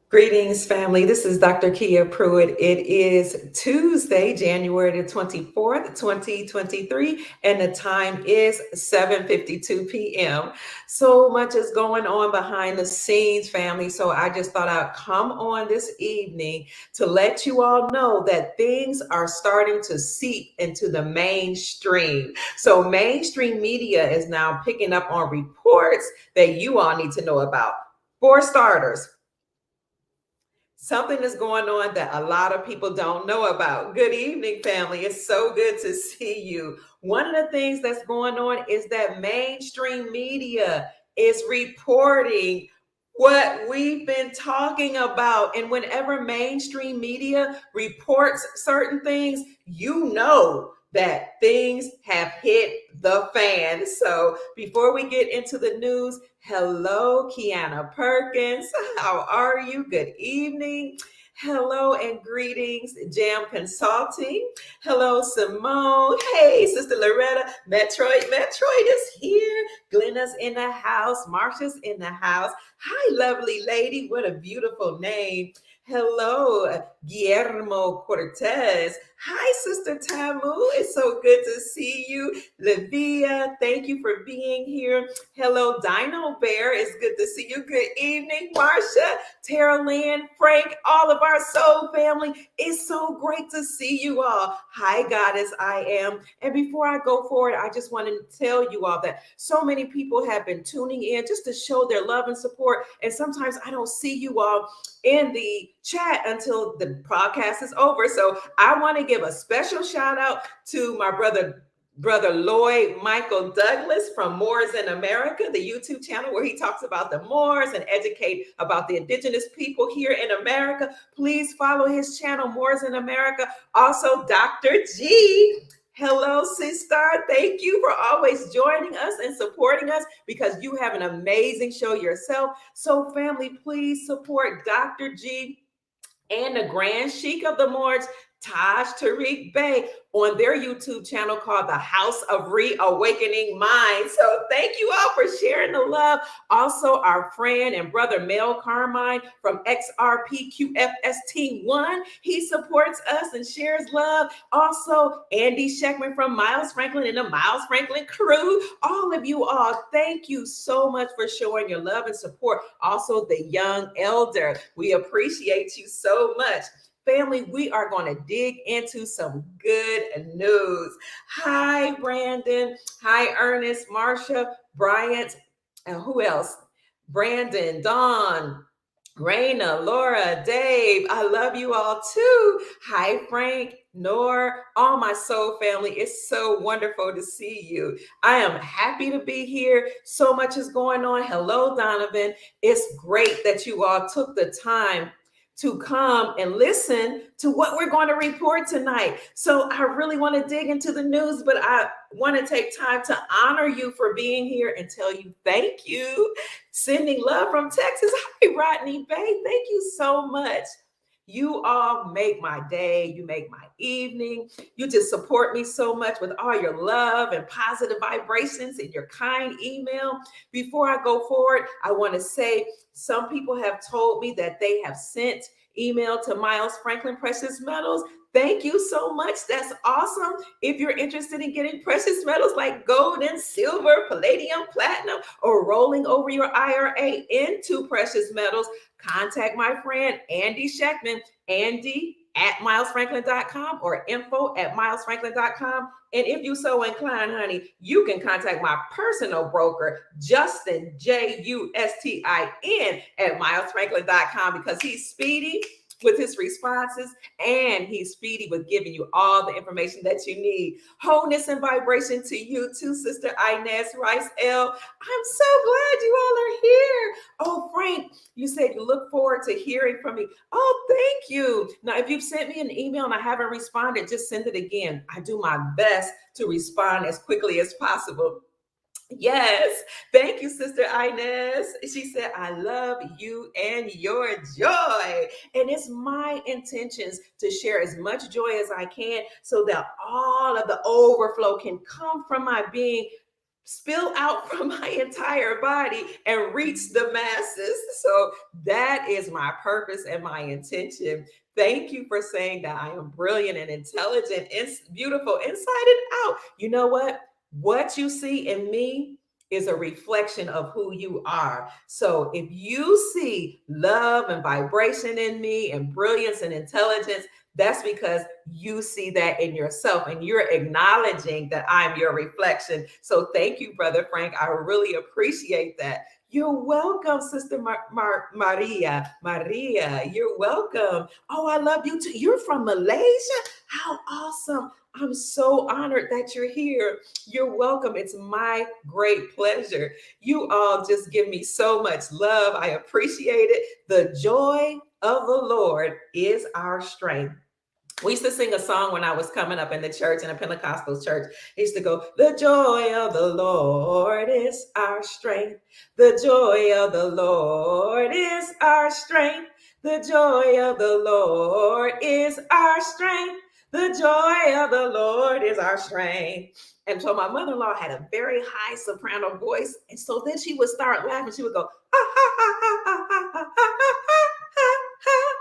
Greetings, family. This is Dr. Kia Pruitt. It is Tuesday, January the 24th, 2023, and the time is 7:52 p.m. So much is going on behind the scenes, family. So I just thought I'd come on this evening to let you all know that things are starting to seep into the mainstream. So mainstream media is now picking up on reports that you all need to know about. For starters, something is going on that a lot of people don't know about. Good evening, family. It's so good to see you. One of the things that's going on is that mainstream media is reporting what we've been talking about. And whenever mainstream media reports certain things, you know that things have hit the fan. So before we get into the news, hello, Kiana Perkins. How are you? Good evening. Hello and greetings, Jam Consulting. Hello, Simone. Hey, Sister Loretta. Metroid is here. Glenna's in the house. Marsha's in the house. Hi, lovely lady. What a beautiful name. Hello, Guillermo Cortez. Hi, Sister Tamu. It's so good to see you. Livia, thank you for being here. Hello, Dino Bear. It's good to see you. Good evening, Marsha, Tara Lynn, Frank, all of our soul family. It's so great to see you all. Hi, Goddess, I am. And before I go forward, I just want to tell you all that so many people have been tuning in just to show their love and support. And sometimes I don't see you all in the chat until the podcast is over. So I want to give a special shout out to my brother Lloyd Michael Douglas from Moors in America, the YouTube channel where he talks about the Moors and educate about the indigenous people here in America. Please follow his channel, Moors in America. Also, Dr. G. Hello, sister. Thank you for always joining us and supporting us because you have an amazing show yourself. So, family, please support Dr. G and the Grand Sheik of the Moors, Taj Tariq Bey, on their YouTube channel called The House of Reawakening Mind. So thank you all for sharing the love. Also, our friend and brother Mel Carmine from XRPQFST1, he supports us and shares love. Also, Andy Sheckman from Miles Franklin and the Miles Franklin crew. All of you all, thank you so much for showing your love and support. Also, the young elder, we appreciate you so much. Family, we are going to dig into some good news. Hi, Brandon. Hi, Ernest, Marsha, Bryant, and who else? Brandon, Dawn, Raina, Laura, Dave, I love you all too. Hi, Frank, Nor, all my soul family. It's so wonderful to see you. I am happy to be here. So much is going on. Hello, Donovan. It's great that you all took the time to come and listen to what we're going to report tonight. So I really want to dig into the news, but I want to take time to honor you for being here and tell you thank you. Sending love from Texas. Hi, Rodney Bay. Thank you so much. You all make my day. You make my evening. You just support me so much with all your love and positive vibrations and your kind email. Before I go forward, I want to say some people have told me that they have sent email to Miles Franklin Precious Metals. Thank you so much. That's awesome. If you're interested in getting precious metals like gold and silver, palladium, platinum, or rolling over your IRA into precious metals, contact my friend Andy Sheckman, Andy at milesfranklin.com or info@milesfranklin.com. And if you so inclined, honey, you can contact my personal broker, Justin, Justin, at milesfranklin.com because he's speedy with his responses and he's speedy with giving you all the information that you need. Wholeness and vibration to you too, Sister Inez Rice L. I'm so glad you all are here. Oh, Frank, you said you look forward to hearing from me. Oh, thank you. Now, if you've sent me an email and I haven't responded, just send it again. I do my best to respond as quickly as possible. Yes. Thank you, Sister Inez. She said, I love you and your joy. And it's my intentions to share as much joy as I can so that all of the overflow can come from my being spill out from my entire body and reach the masses. So that is my purpose and my intention. Thank you for saying that I am brilliant and intelligent and beautiful inside and out. You know what? What you see in me is a reflection of who you are. So if you see love and vibration in me and brilliance and intelligence, that's because you see that in yourself and you're acknowledging that I'm your reflection. So thank you, Brother Frank. I really appreciate that. You're welcome, Sister Maria. Maria, you're welcome. Oh, I love you too. You're from Malaysia? How awesome. I'm so honored that you're here. You're welcome. It's my great pleasure. You all just give me so much love. I appreciate it. The joy of the Lord is our strength. We used to sing a song when I was coming up in the church, in a Pentecostal church. It used to go, the joy of the Lord is our strength. The joy of the Lord is our strength. The joy of the Lord is our strength. The joy of the Lord is our strength. And so my mother-in-law had a very high soprano voice. And so then she would start laughing. She would go, ha, ha, ha, ha, ha, ha, ha, ha, ha, ha, ha, ha.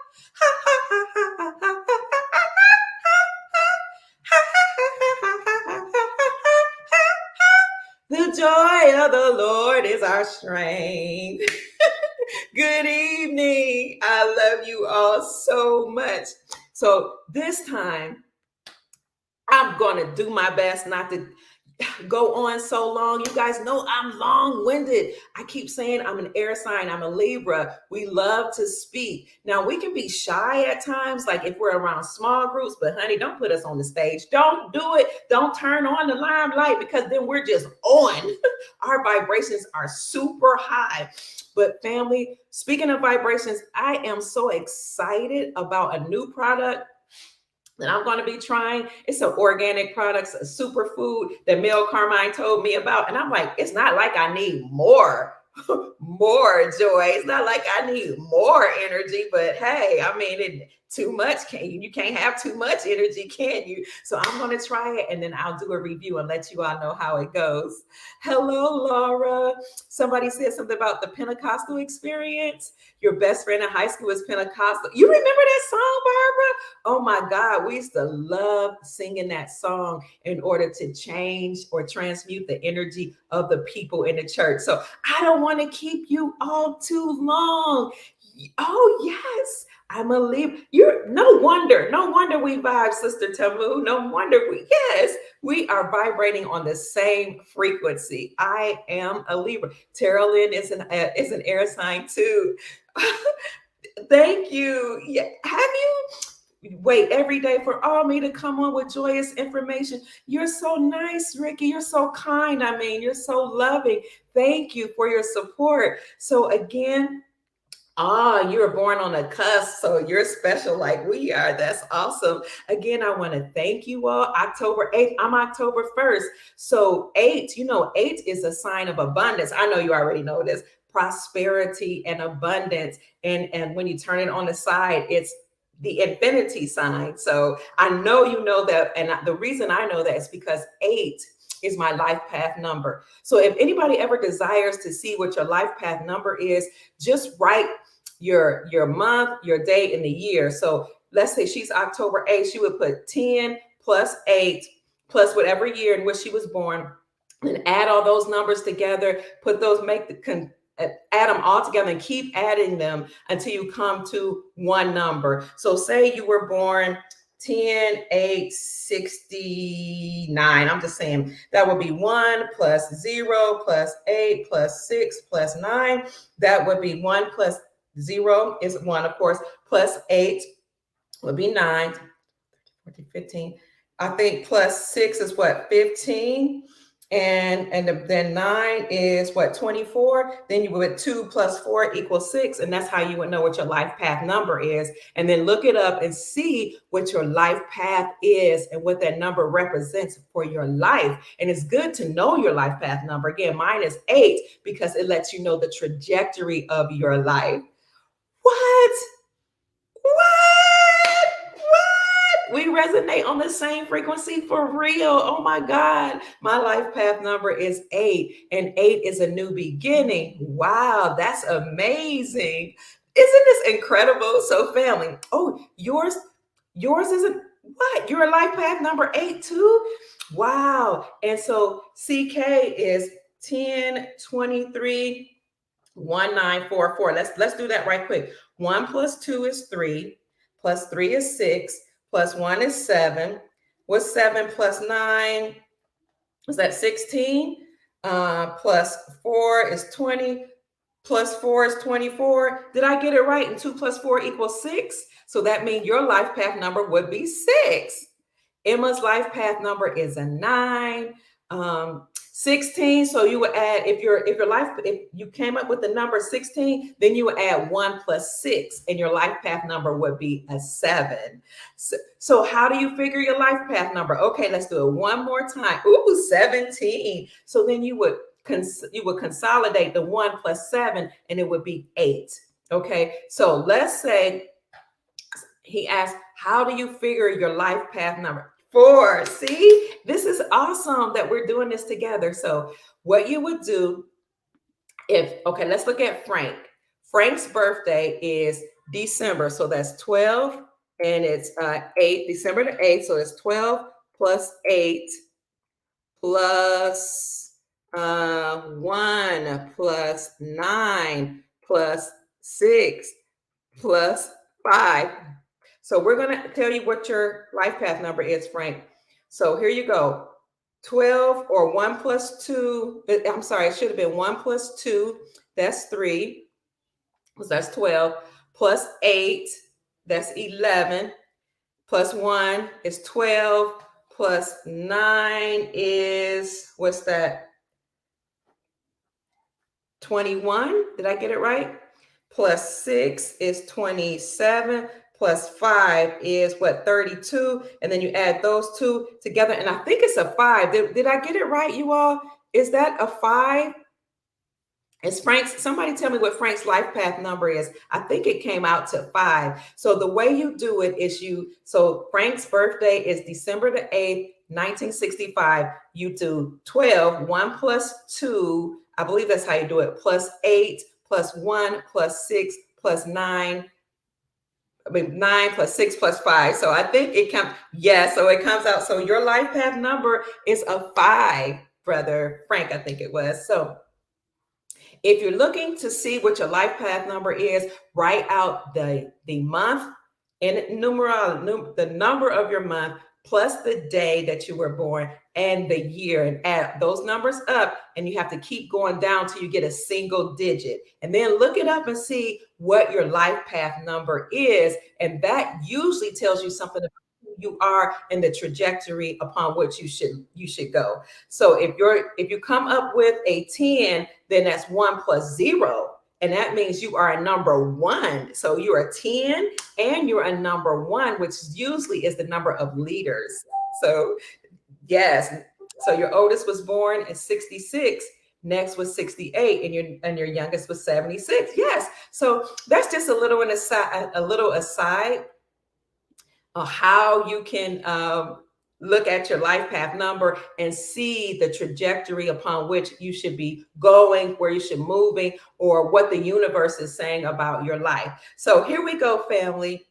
The joy of the Lord is our strength. Good evening. I love you all so much. So this time, I'm going to do my best not to go on so long. You guys know I'm long-winded. I keep saying I'm an air sign. I'm a Libra. We love to speak. Now, we can be shy at times, like if we're around small groups, but honey, don't put us on the stage. Don't do it. Don't turn on the limelight, because then we're just on. Our vibrations are super high. But family, speaking of vibrations, I am so excited about a new product that I'm going to be trying. It's an organic product, a superfood that Mel Carmine told me about. And I'm like, it's not like I need more joy. It's not like I need more energy, but hey, I mean, too much, you can't have too much energy, can you? So I'm going to try it, and then I'll do a review and let you all know how it goes. Hello, Laura. Somebody said something about the Pentecostal experience. Your best friend in high school was Pentecostal. You remember that song, Barbara? Oh my God, we used to love singing that song in order to change or transmute the energy of the people in the church. So I don't want to keep you all too long. Oh yes, I'm a Libra. You're no wonder we vibe, Sister Tamu. No wonder we are vibrating on the same frequency. I am a Libra. Tara Lynn is an air sign too. Thank you. Yeah. Have you wait every day for all me to come on with joyous information? You're so nice, Ricky. You're so kind. I mean, you're so loving. Thank you for your support. So again, you were born on a cusp, so you're special like we are. That's awesome. Again, I want to thank you all. October 8th, I'm October 1st. So 8, 8 is a sign of abundance. I know you already know this. Prosperity and abundance. And when you turn it on the side, it's the infinity sign. So I know you know that. And the reason I know that is because 8 is my life path number. So if anybody ever desires to see what your life path number is, just write your month, your day, and the year. So let's say she's October 8th, she would put 10 plus 8 plus whatever year in which she was born, and add all those numbers together, add them all together and keep adding them until you come to one number. So say you were born 10, 8, 69. I'm just saying that would be 1 plus 0 plus 8 plus 6 plus 9. That would be 1 plus 0 is 1, of course, plus 8 would be 9, 14, 15. I think plus 6 is what, 15? And then 9 is what, 24? Then you would 2 plus 4 equals 6. And that's how you would know what your life path number is. And then look it up and see what your life path is and what that number represents for your life. And it's good to know your life path number. Again, mine is 8 because it lets you know the trajectory of your life. What? We resonate on the same frequency for real. Oh my God. My life path number is 8, and 8 is a new beginning. Wow, that's amazing. Isn't this incredible? So, family, oh, yours isn't what? Your life path number 8 too? Wow. And so CK is 10, 23, 1944. Let's do that right quick. 1 plus 2 is 3, plus 3 is 6, plus 1 is 7. What's 7 plus 9? Is that 16? Plus 4 is 20. Plus 4 is 24. Did I get it right? And 2 plus 4 equals 6. So that means your life path number would be 6. Emma's life path number is a 9. 16. So you would add, if you came up with the number 16, then you would add 1 plus 6, and your life path number would be a 7. So how do you figure your life path number? Okay, let's do it one more time. Ooh, 17. So then you would consolidate the 1 plus 7, and it would be 8. Okay, so let's say he asked, how do you figure your life path number? 4. See, this is awesome that we're doing this together. So what you would do okay, let's look at Frank. Frank's birthday is December. So that's 12, and it's 8, December the 8th. So it's 12 plus 8 plus 1 plus 9 plus 6 plus 5. So we're going to tell you what your life path number is, Frank. So here you go. 12 or 1 plus 2. I'm sorry, it should have been 1 plus 2. That's 3. So that's 12. Plus 8. That's 11. Plus 1 is 12. Plus 9 is, what's that? 21. Did I get it right? Plus 6 is 27. Plus 5 is what? 32. And then you add those two together. And I think it's a 5. Did I get it right, you all? Is that a 5? Is Frank's, somebody tell me what Frank's life path number is. I think it came out to 5. So the way you do it is so Frank's birthday is December the 8th, 1965. You do 12, 1 plus 2. I believe that's how you do it. Plus 8, plus 1, plus 6, plus 9. 9 plus 6 plus 5. So I think it comes, so it comes out. So your life path number is a 5, Brother Frank, I think it was. So if you're looking to see what your life path number is, write out the month and the number of your month, plus the day that you were born and the year, and add those numbers up, and you have to keep going down till you get a single digit, and then look it up and see what your life path number is, and that usually tells you something about who you are and the trajectory upon which you should go. So if you come up with a 10, then that's 1 plus 0. And that means you are a number 1. So you're a 10 and you're a number 1, which usually is the number of leaders. So yes. So your oldest was born in 66. Next was 68, and your youngest was 76. Yes. So that's just a little aside on how you can look at your life path number and see the trajectory upon which you should be going, where you should moving, or what the universe is saying about your life. So here we go, family.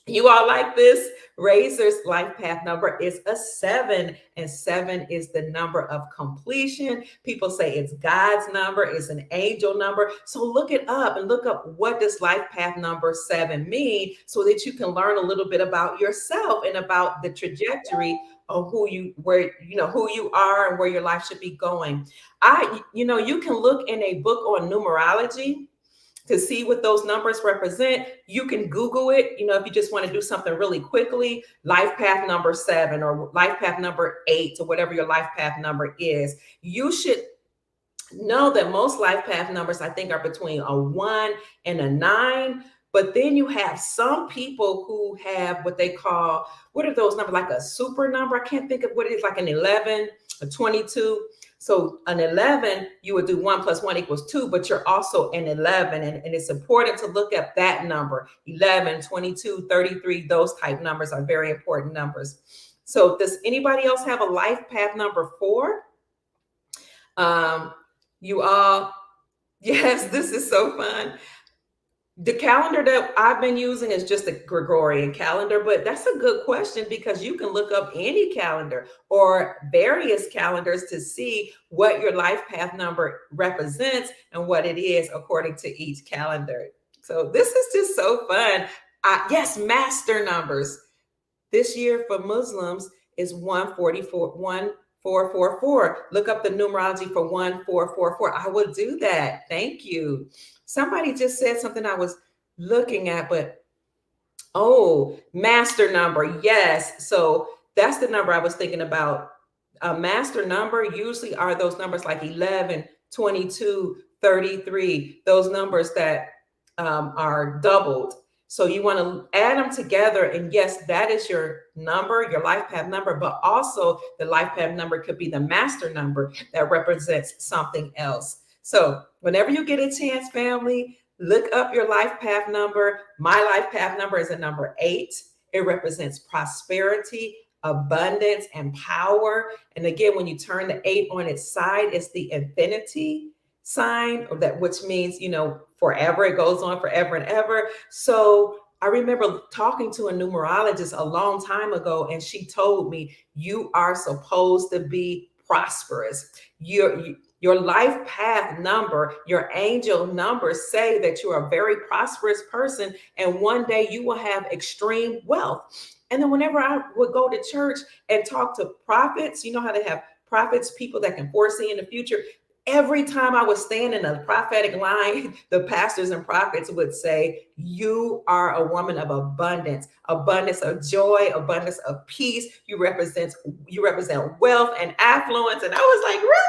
You all like this? Razor's life path number is a 7, and 7 is the number of completion. People say it's God's number, it's an angel number. So look it up and look up what does life path number 7 mean, so that you can learn a little bit about yourself and about the trajectory of who you are and where your life should be going. You can look in a book on numerology to see what those numbers represent. You can Google it, if you just want to do something really quickly, life path number 7 or life path number 8 or whatever your life path number is. You should know that most life path numbers, I think, are between a 1 and a 9. But then you have some people who have what they call, what are those numbers? Like a super number. I can't think of what it is, like an 11. a 22. So an 11, you would do 1 plus 1 equals 2, but you're also an 11. And it's important to look at that number. 11, 22, 33, those type numbers are very important numbers. So does anybody else have a life path number 4? You all, yes, this is so fun. The calendar that I've been using is just a Gregorian calendar, but that's a good question because you can look up any calendar or various calendars to see what your life path number represents and what it is according to each calendar. So this is just so fun. Yes, master numbers. This year for Muslims is 144, 1444. Look up the numerology for 1444. I will do that. Thank you. Somebody just said something I was looking at, but master number. Yes. So that's the number I was thinking about. A master number usually are those numbers like 11, 22, 33, those numbers that are doubled. So you want to add them together. And yes, that is your number, your life path number, but also the life path number could be the master number that represents something else. So whenever you get a chance, family, look up your life path number. My life path number is a number 8. It represents prosperity, abundance, and power. And again, when you turn the 8 on its side, it's the infinity sign, or that, which means, forever. It goes on forever and ever. So I remember talking to a numerologist a long time ago, and she told me, you are supposed to be prosperous. Your life path number, your angel numbers say that you're a very prosperous person, and one day you will have extreme wealth. And then whenever I would go to church and talk to prophets, you know how they have prophets, people that can foresee in the future. Every time I was standing in a prophetic line, the pastors and prophets would say, you are a woman of abundance of joy, abundance of peace. You represent wealth and affluence. And I was like, really?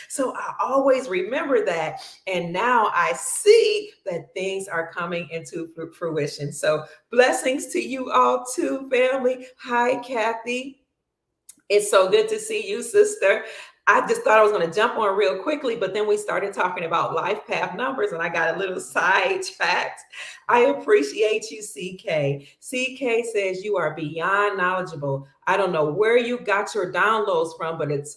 So I always remember that. And now I see that things are coming into fruition. So blessings to you all too, family. Hi, Kathy. It's so good to see you, sister. I just thought I was going to jump on real quickly, but then we started talking about life path numbers and I got a little sidetracked. I appreciate you, CK. CK says you are beyond knowledgeable. I don't know where you got your downloads from, but it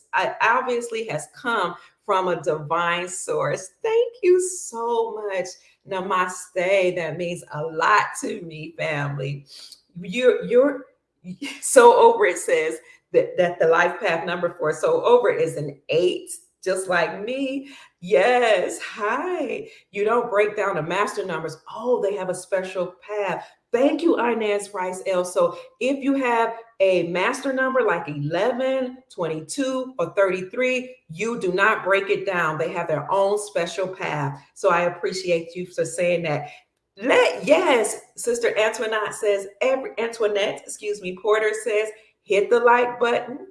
obviously has come from a divine source. Thank you so much. Namaste. That means a lot to me, family. You're so over, it says that the life path number for So Over is an 8, just like me. Yes. Hi. You don't break down the master numbers. Oh, they have a special path. Thank you, Inez Rice L. So if you have a master number like 11, 22, or 33, you do not break it down. They have their own special path. So I appreciate you for saying that. Yes, Sister Antoinette says, Porter says, hit the like button,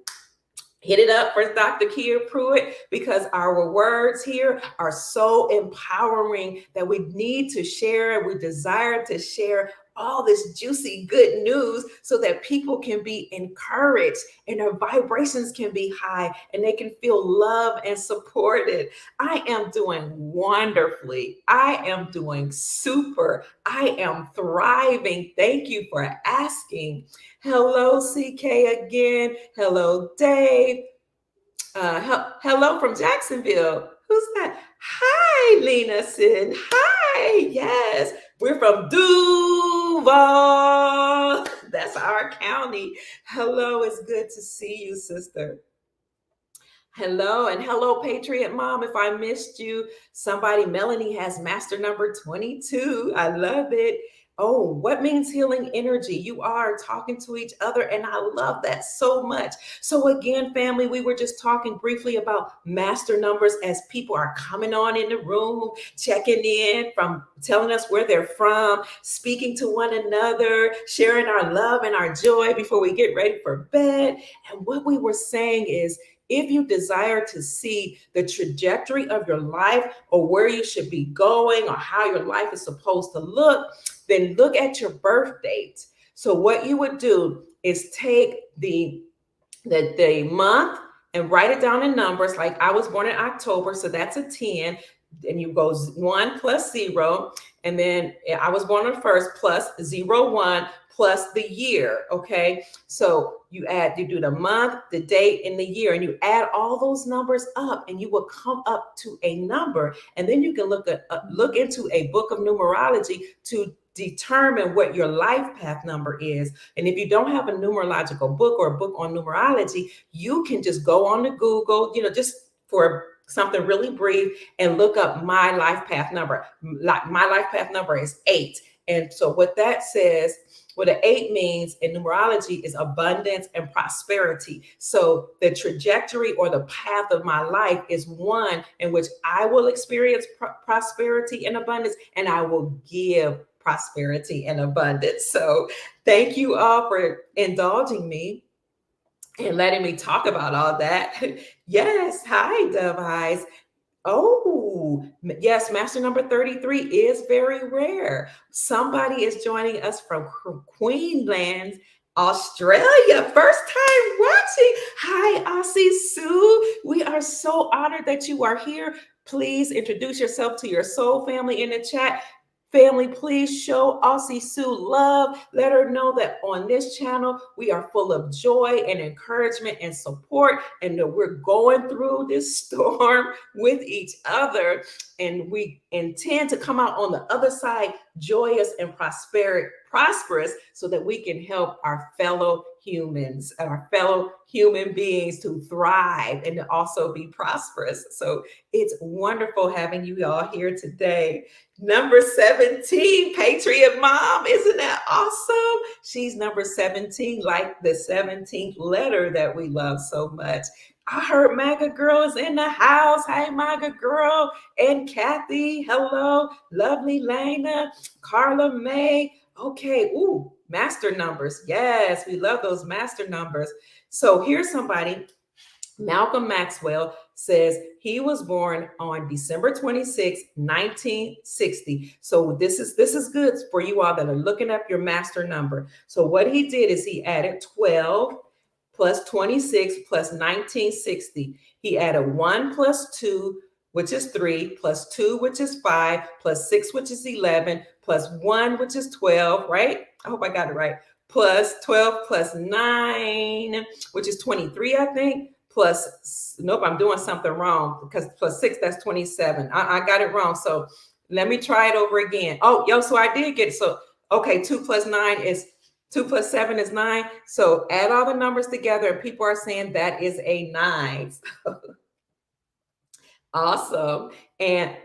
hit it up for Dr. Kia Pruitt, because our words here are so empowering that we need to share, and we desire to share all this juicy good news so that people can be encouraged and their vibrations can be high and they can feel loved and supported. I am doing wonderfully. I am doing super. I am thriving. Thank you for asking. Hello, CK again. Hello, Dave. Hello from Jacksonville. Who's that? Hi, Lena Sin. Hi. Yes. We're from Duval. That's our county. Hello. It's good to see you, sister. Hello, and hello, Patriot Mom. If I missed you, Melanie has master number 22. I love it. Oh, what means healing energy? You are talking to each other, and I love that so much. So again, family, we were just talking briefly about master numbers as people are coming on in the room, checking in, from telling us where they're from, speaking to one another, sharing our love and our joy before we get ready for bed. And what we were saying is, if you desire to see the trajectory of your life, or where you should be going, or how your life is supposed to look, then look at your birth date. So what you would do is take the month and write it down in numbers. Like I was born in October, so that's a 10. And you go 1 plus 0. And then I was born on the 1st plus 0, 1 plus the year. Okay. So you do the month, the date, and the year, and you add all those numbers up, and you will come up to a number. And then you can look into a book of numerology to determine what your life path number is. And if you don't have a numerological book or a book on numerology, you can just go on to Google, just for something really brief, and look up my life path number. My life path number is 8. And so what that says, what an 8 means in numerology is abundance and prosperity. So the trajectory or the path of my life is one in which I will experience prosperity and abundance, and I will give prosperity and abundance. So thank you all for indulging me and letting me talk about all that. Yes. Hi, Dove Eyes. Oh, yes. Master number 33 is very rare. Somebody is joining us from Queensland, Australia. First time watching. Hi, Aussie Sue. We are so honored that you are here. Please introduce yourself to your soul family in the chat. Family, please show Aussie Sue love. Let her know that on this channel, we are full of joy and encouragement and support, and that we're going through this storm with each other. And we intend to come out on the other side joyous and prosperous, so that we can help our fellow humans, our fellow human beings to thrive and to also be prosperous. So it's wonderful having you all here today. Number 17, Patriot Mom. Isn't that awesome? She's number 17, like the 17th letter that we love so much. I heard MAGA Girl is in the house. Hey, MAGA Girl. And Kathy, hello. Lovely Lena, Carla May. Okay, ooh, master numbers. Yes, we love those master numbers. So here's somebody. Malcolm Maxwell says he was born on December 26, 1960. So this is good for you all that are looking up your master number. So what he did is he added 12 plus 26 plus 1960. He added 1 plus 2, which is 3, plus 2, which is 5, plus 6, which is 11, plus 1, which is 12, right? I hope I got it right. Plus 12 plus 9, which is 23, I think. Plus, nope, I'm doing something wrong, because plus 6, that's 27. I got it wrong. So let me try it over again. Oh, so I did get it. So, okay, 2 plus 9 is 2 plus 7 is 9. So add all the numbers together, and people are saying that is a 9. Awesome. And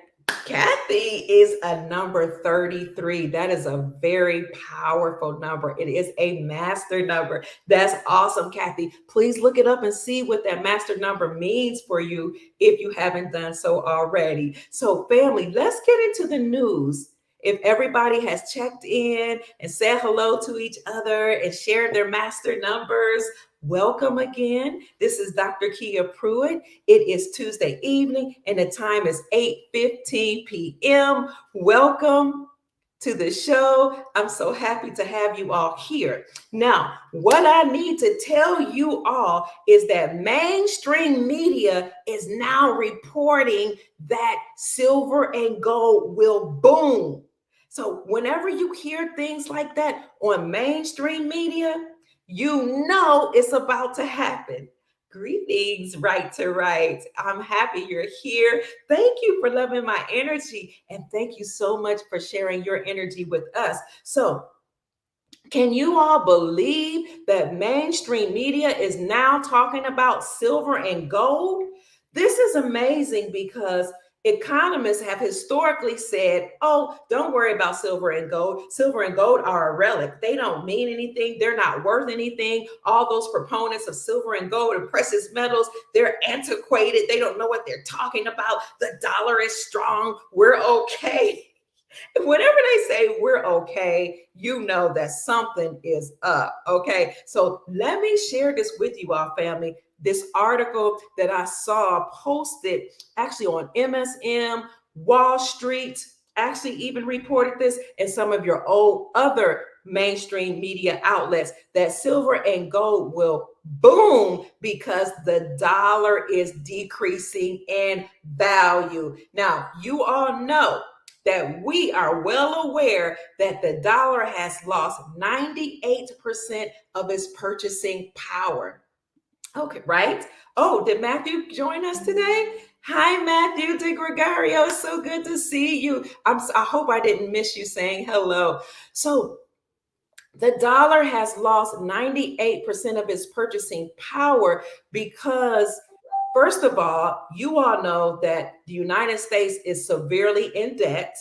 Kathy is a number 33. That is a very powerful number. It is a master number. That's awesome, Kathy. Please look it up and see what that master number means for you if you haven't done so already. So, family, let's get into the news. If everybody has checked in and said hello to each other and shared their master numbers, welcome again. This is Dr. Kia Pruitt. It is Tuesday evening and the time is 8:15 p.m. Welcome to the show. I'm so happy to have you all here. Now, what I need to tell you all is that mainstream media is now reporting that silver and gold will boom. So whenever you hear things like that on mainstream media, you know it's about to happen. Greetings, Right to Right. I'm happy you're here. Thank you for loving my energy, and thank you so much for sharing your energy with us. So, can you all believe that mainstream media is now talking about silver and gold? This is amazing because economists have historically said, oh, don't worry about silver and gold. Silver and gold are a relic. They don't mean anything. They're not worth anything. All those proponents of silver and gold and precious metals, they're antiquated. They don't know what they're talking about. The dollar is strong. We're okay. Whenever they say we're okay, you know that something is up. Okay. So let me share this with you all, family. This article that I saw posted actually on MSM, Wall Street, actually even reported this, and some of your old other mainstream media outlets, that silver and gold will Boom, because the dollar is decreasing in value. Now, you all know that we are well aware that the dollar has lost 98% of its purchasing power. Okay, right? Oh, did Matthew join us today? Hi, Matthew De Gregorio. It's so good to see you. I hope I didn't miss you saying hello. So, the dollar has lost 98% of its purchasing power because, first of all, you all know that the United States is severely in debt.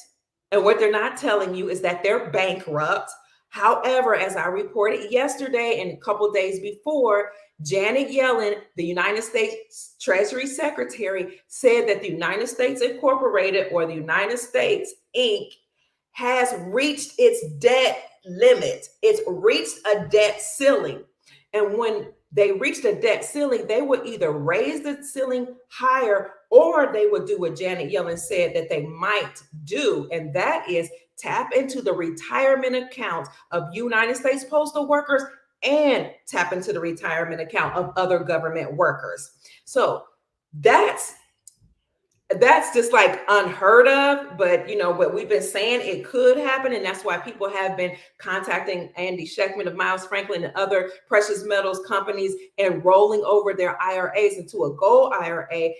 And what they're not telling you is that they're bankrupt. However, as I reported yesterday and a couple days before, Janet Yellen, the United States Treasury Secretary, said that the United States Incorporated, or the United States Inc., has reached its debt limit. It's reached a debt ceiling. And when they reached a debt ceiling, they would either raise the ceiling higher or they would do what Janet Yellen said that they might do. And that is tap into the retirement accounts of United States postal workers and tap into the retirement account of other government workers. So that's just like unheard of, but what we've been saying, it could happen. And that's why people have been contacting Andy Schectman of Miles Franklin and other precious metals companies and rolling over their IRAs into a gold IRA.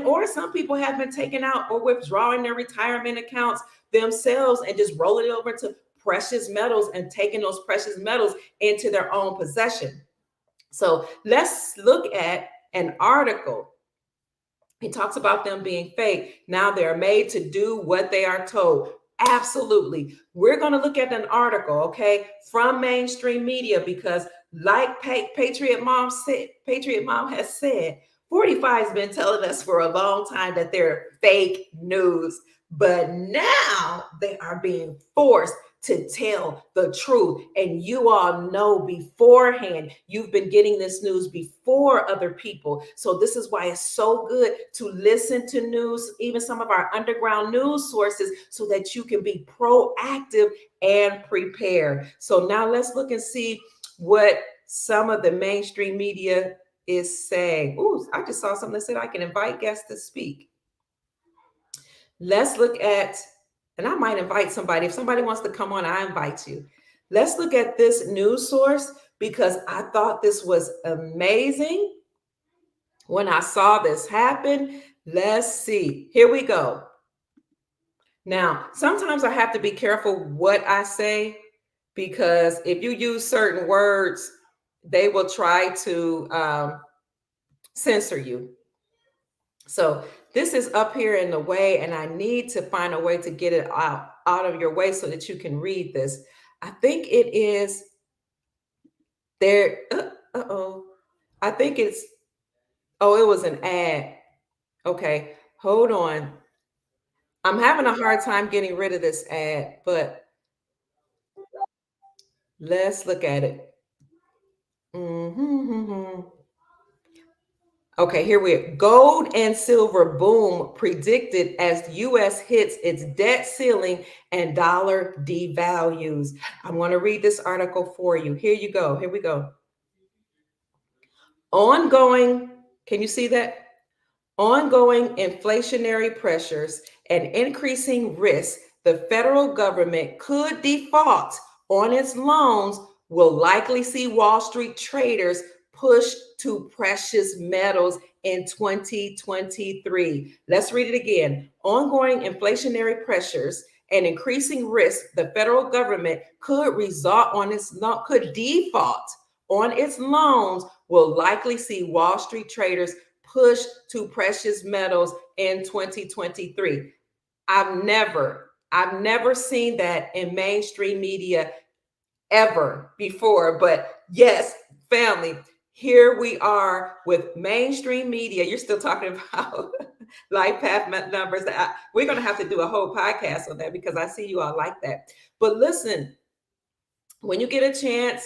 Or some people have been taking out or withdrawing their retirement accounts themselves and just rolling it over to precious metals and taking those precious metals into their own possession. So let's look at an article. He talks about them being fake. Now they're made to do what they are told. Absolutely. We're going to look at an article, okay, from mainstream media because, like Patriot Mom has said, 45 has been telling us for a long time that they're fake news. But now they are being forced to tell the truth. And you all know beforehand, you've been getting this news before other people. So this is why it's so good to listen to news, even some of our underground news sources, so that you can be proactive and prepared. So now let's look and see what some of the mainstream media is saying. Ooh, I just saw something that said I can invite guests to speak. Let's look at, and I might invite somebody. If somebody wants to come on, I invite you. Let's look at this news source because I thought this was amazing when I saw this happen. Let's see. Here we go. Now, sometimes I have to be careful what I say because if you use certain words, they will try to censor you. So this is up here in the way, and I need to find a way to get it out of your way so that you can read this. I think it is there. I think it's, it was an ad. Okay, hold on. I'm having a hard time getting rid of this ad, but let's look at it. Okay, here we are. Gold and silver boom predicted as U.S. hits its debt ceiling and dollar devalues. I'm going to read this article for you. Here you go. Here we go. Can you see that? Ongoing inflationary pressures and increasing risk the federal government could default on its loans will likely see Wall Street traders push to precious metals in 2023. Let's read it again. Ongoing inflationary pressures and increasing risk the federal government could default on its loans will likely see Wall Street traders push to precious metals in 2023. I've never seen that in mainstream media ever before, but yes, family, here we are with mainstream media. You're still talking about life path numbers. We're going to have to do a whole podcast on that because I see you all like that. But listen, when you get a chance,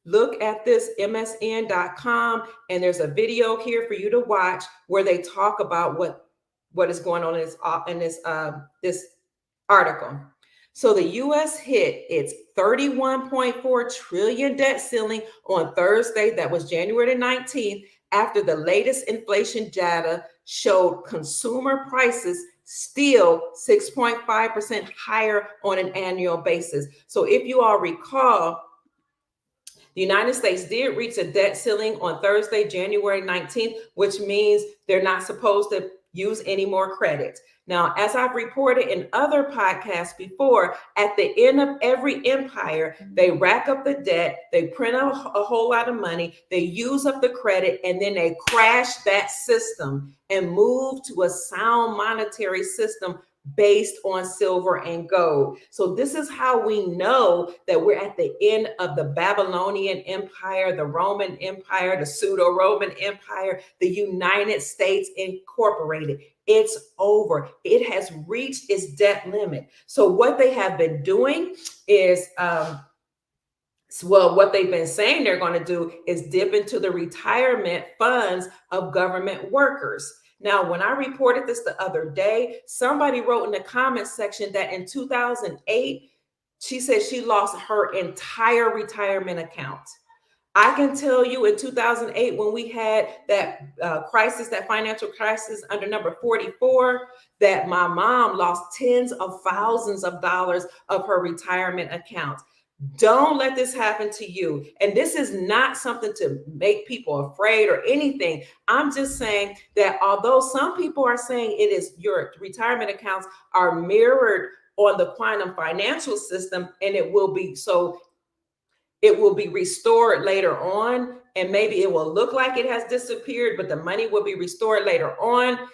look at this msn.com, and there's a video here for you to watch where they talk about what is going on in this article. So the U.S. hit its 31.4 trillion debt ceiling on Thursday, that was January 19th, after the latest inflation data showed consumer prices still 6.5% higher on an annual basis. So if you all recall, the United States did reach a debt ceiling on Thursday, January 19th, which means they're not supposed to use any more credit. Now, as I've reported in other podcasts before, at the end of every empire, they rack up the debt, they print a whole lot of money, they use up the credit, and then they crash that system and move to a sound monetary system based on silver and gold. So this is how we know that we're at the end of the Babylonian Empire, the Roman Empire, the pseudo-Roman Empire, the United States Incorporated. It's over. It has reached its debt limit. So what they have been doing is, what they've been saying they're going to do is dip into the retirement funds of government workers. Now, when I reported this the other day, somebody wrote in the comment section that in 2008, she said she lost her entire retirement account. I can tell you in 2008, when we had that crisis, that financial crisis under number 44, that my mom lost tens of thousands of dollars of her retirement accounts. Don't let this happen to you. And this is not something to make people afraid or anything. I'm just saying that although some people are saying it is your retirement accounts are mirrored on the quantum financial system, and it will be restored later on, and maybe it will look like it has disappeared, but the money will be restored later on.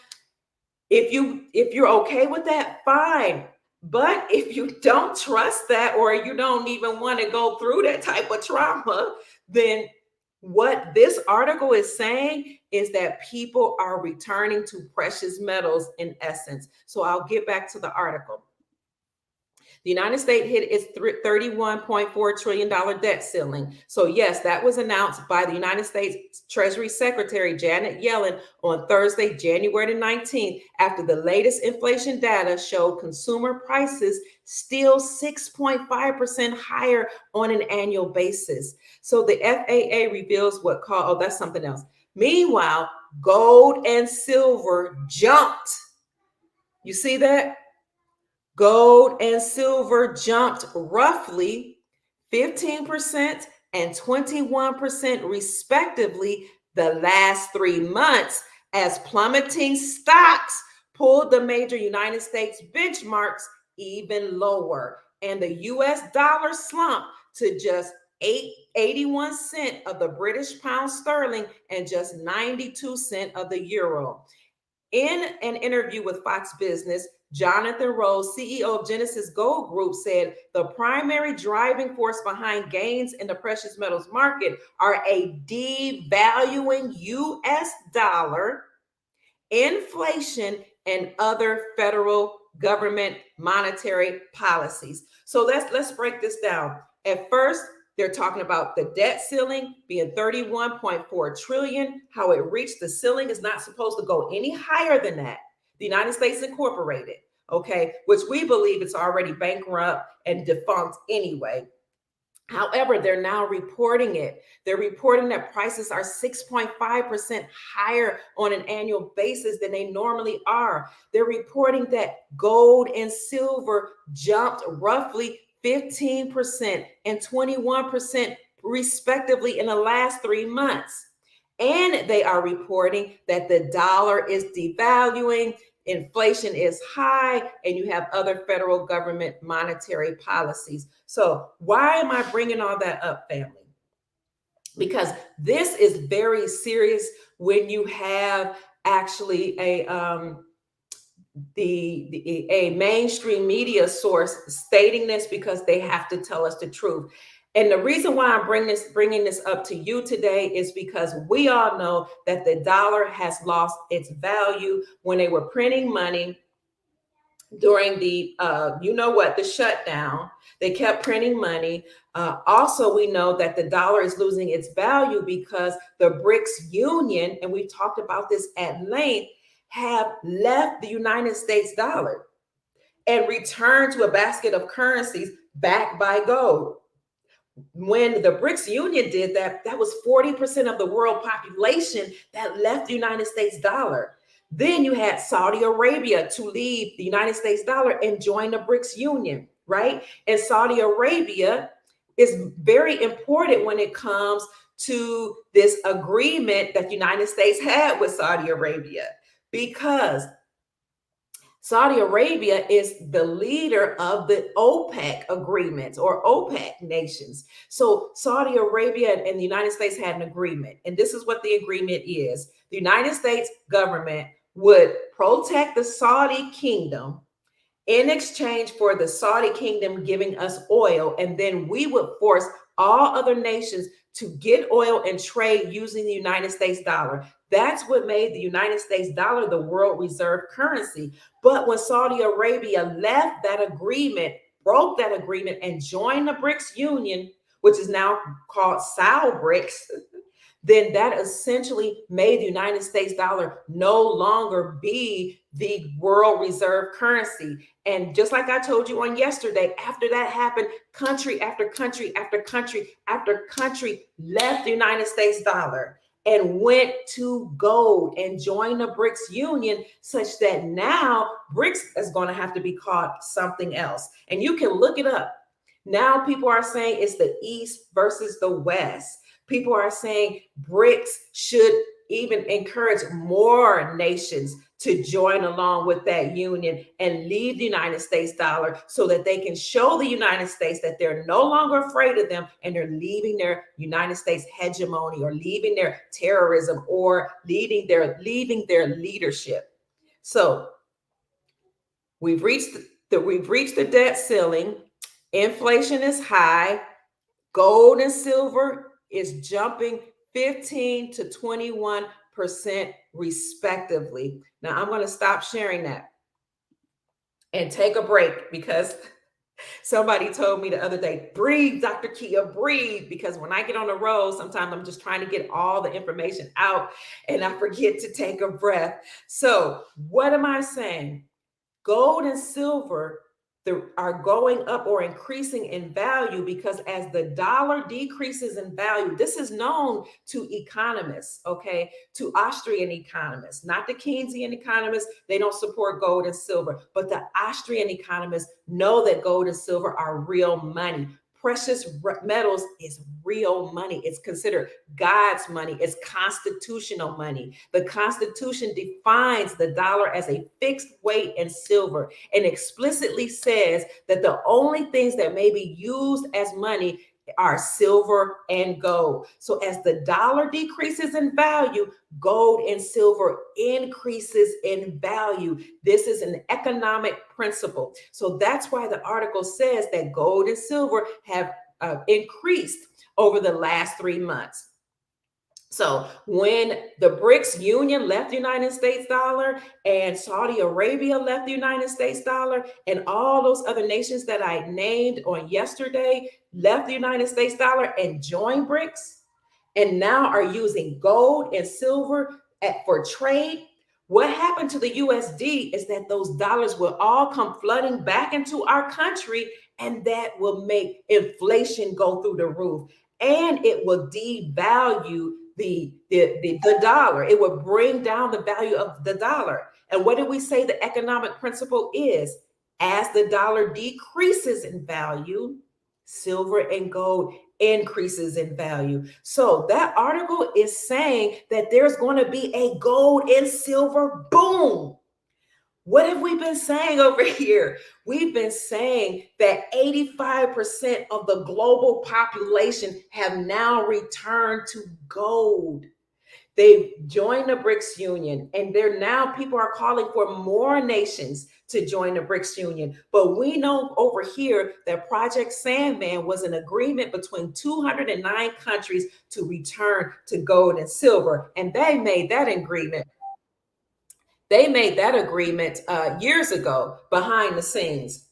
If you're okay with that, fine. But if you don't trust that, or you don't even want to go through that type of trauma, then what this article is saying is that people are returning to precious metals in essence. So I'll get back to the article. The United States hit its $31.4 trillion debt ceiling. So yes, that was announced by the United States Treasury Secretary Janet Yellen on Thursday, January 19th, after the latest inflation data showed consumer prices still 6.5% higher on an annual basis. So the FAA reveals that's something else. Meanwhile, gold and silver jumped. You see that? Gold and silver jumped roughly 15% and 21% respectively the last 3 months, as plummeting stocks pulled the major United States benchmarks even lower, and the US dollar slumped to just 81 cents of the British pound sterling and just 92 cents of the euro. In an interview with Fox Business, Jonathan Rose, CEO of Genesis Gold Group, said the primary driving force behind gains in the precious metals market are a devaluing US dollar, inflation, and other federal government monetary policies. So let's break this down. At first, they're talking about the debt ceiling being 31.4 trillion, how it reached the ceiling is not supposed to go any higher than that. The United States Incorporated, okay, which we believe it's already bankrupt and defunct anyway. However, they're now reporting it. They're reporting that prices are 6.5% higher on an annual basis than they normally are. They're reporting that gold and silver jumped roughly 15% and 21% respectively in the last 3 months. And they are reporting that the dollar is devaluing, inflation is high, and you have other federal government monetary policies. So why am I bringing all that up, family? Because this is very serious when you have actually a mainstream media source stating this, because they have to tell us the truth. And the reason why I'm bringing this up to you today is because we all know that the dollar has lost its value. When they were printing money during the, the shutdown, they kept printing money. Also, we know that the dollar is losing its value because the BRICS Union, and we've talked about this at length, have left the United States dollar. and return to a basket of currencies backed by gold. When the BRICS Union did that, that was 40% of the world population that left the United States dollar. Then you had Saudi Arabia to leave the United States dollar and join the BRICS Union, right? And Saudi Arabia is very important when it comes to this agreement that the United States had with Saudi Arabia, because Saudi Arabia is the leader of the OPEC agreements or OPEC nations. So Saudi Arabia and the United States had an agreement. And this is what the agreement is. The United States government would protect the Saudi kingdom in exchange for the Saudi kingdom giving us oil. And then we would force all other nations to get oil and trade using the United States dollar. That's what made the United States dollar the world reserve currency. But when Saudi Arabia left that agreement, broke that agreement, and joined the BRICS Union, which is now called SALBRICS, then that essentially made the United States dollar no longer be the world reserve currency. And just like I told you on yesterday, after that happened, country after country after country after country left the United States dollar and went to gold and joined the BRICS Union, such that now BRICS is going to have to be called something else. And you can look it up. Now people are saying it's the East versus the West. People are saying BRICS should even encourage more nations to join along with that union and leave the United States dollar so that they can show the United States that they're no longer afraid of them and they're leaving their United States hegemony or leaving their terrorism or leaving their leadership. So we've reached the debt ceiling. Inflation is high. Gold and silver is jumping 15 to 21% respectively. Now I'm going to stop sharing that and take a break, because somebody told me the other day, breathe, Dr. Kia, breathe, because when I get on the road, sometimes I'm just trying to get all the information out and I forget to take a breath. So what am I saying? Gold and silver are going up or increasing in value because as the dollar decreases in value, this is known to economists, okay, to Austrian economists, not the Keynesian economists. They don't support gold and silver, but the Austrian economists know that gold and silver are real money. Precious metals is real money. It's considered God's money. It's constitutional money. The Constitution defines the dollar as a fixed weight in silver and explicitly says that the only things that may be used as money are silver and gold. So as the dollar decreases in value, gold and silver increases in value. This is an economic principle. So that's why the article says that gold and silver have increased over the last 3 months. So when the BRICS Union left the United States dollar and Saudi Arabia left the United States dollar and all those other nations that I named on yesterday left the United States dollar and joined BRICS and now are using gold and silver for trade, what happened to the USD is that those dollars will all come flooding back into our country, and that will make inflation go through the roof, and it will devalue the dollar. It will bring down the value of the dollar. And what did we say the economic principle is? As the dollar decreases in value, silver and gold increases in value. So that article is saying that there's going to be a gold and silver boom. What have we been saying over here? We've been saying that 85% of the global population have now returned to gold. They've joined the BRICS Union, and people are calling for more nations to join the BRICS Union. But we know over here that Project Sandman was an agreement between 209 countries to return to gold and silver, and they made that agreement. Years ago behind the scenes.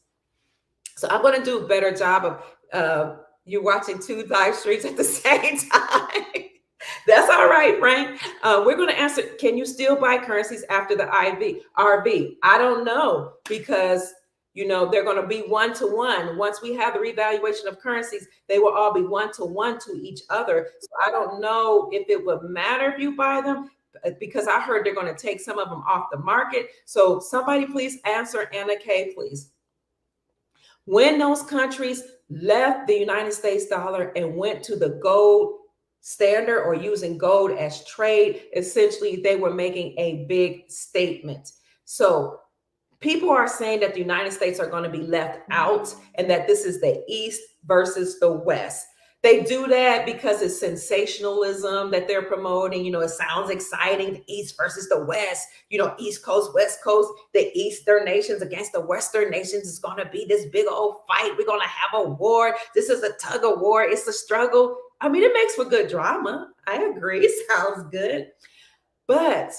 So I'm going to do a better job of you watching 2 live streams at the same time. That's all right, Frank. We're going to answer, can you still buy currencies after the RV? I don't know, because They're going to be 1-to-1. Once we have the revaluation of currencies, they will all be 1-to-1 to each other. So I don't know if it would matter if you buy them, because I heard they're going to take some of them off the market. So somebody please answer Anna K, please. When those countries left the United States dollar and went to the gold standard or using gold as trade, essentially they were making a big statement. So people are saying that the United States are going to be left out and that this is the East versus the West. They do that because it's sensationalism that they're promoting. It sounds exciting. The East versus the West, East Coast, West Coast, the Eastern nations against the Western nations is going to be this big old fight. We're going to have a war. This is a tug of war. It's a struggle. I mean, it makes for good drama. I agree. It sounds good. But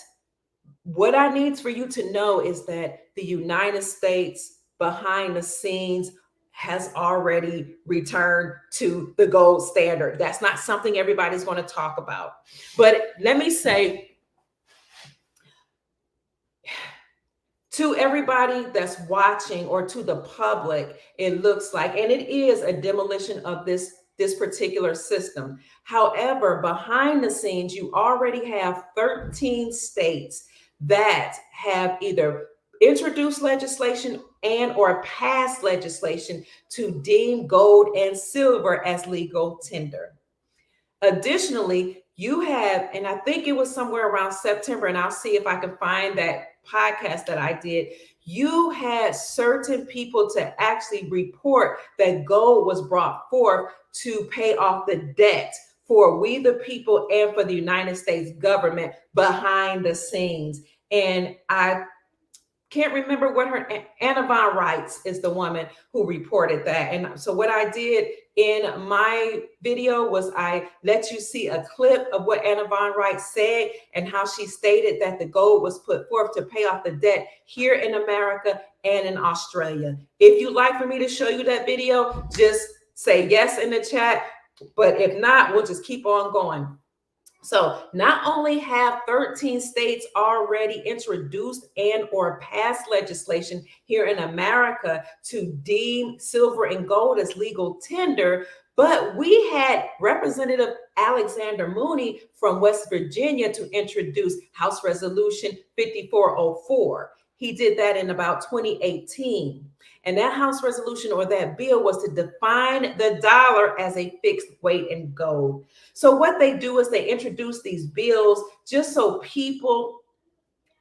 what I need for you to know is that the United States behind the scenes has already returned to the gold standard. That's not something everybody's going to talk about. But let me say to everybody that's watching or to the public, it looks like, and it is a demolition of this particular system. However, behind the scenes, you already have 13 states that have either introduced legislation and or passed legislation to deem gold and silver as legal tender. Additionally, you have, and I think it was somewhere around September, and I'll see if I can find that podcast that I did, you had certain people to actually report that gold was brought forth to pay off the debt for we the people and for the United States government behind the scenes. And I can't remember what her, Anna Von Reitz is the woman who reported that. And so what I did in my video was I let you see a clip of what Anna Von Reitz said and how she stated that the gold was put forth to pay off the debt here in America and in Australia. If you'd like for me to show you that video, just say yes in the chat. But if not, we'll just keep on going. So not only have 13 states already introduced and or passed legislation here in America to deem silver and gold as legal tender, but we had Representative Alexander Mooney from West Virginia to introduce House Resolution 5404. He did that in about 2018. And that House resolution or that bill was to define the dollar as a fixed weight in gold. So what they do is they introduce these bills just so people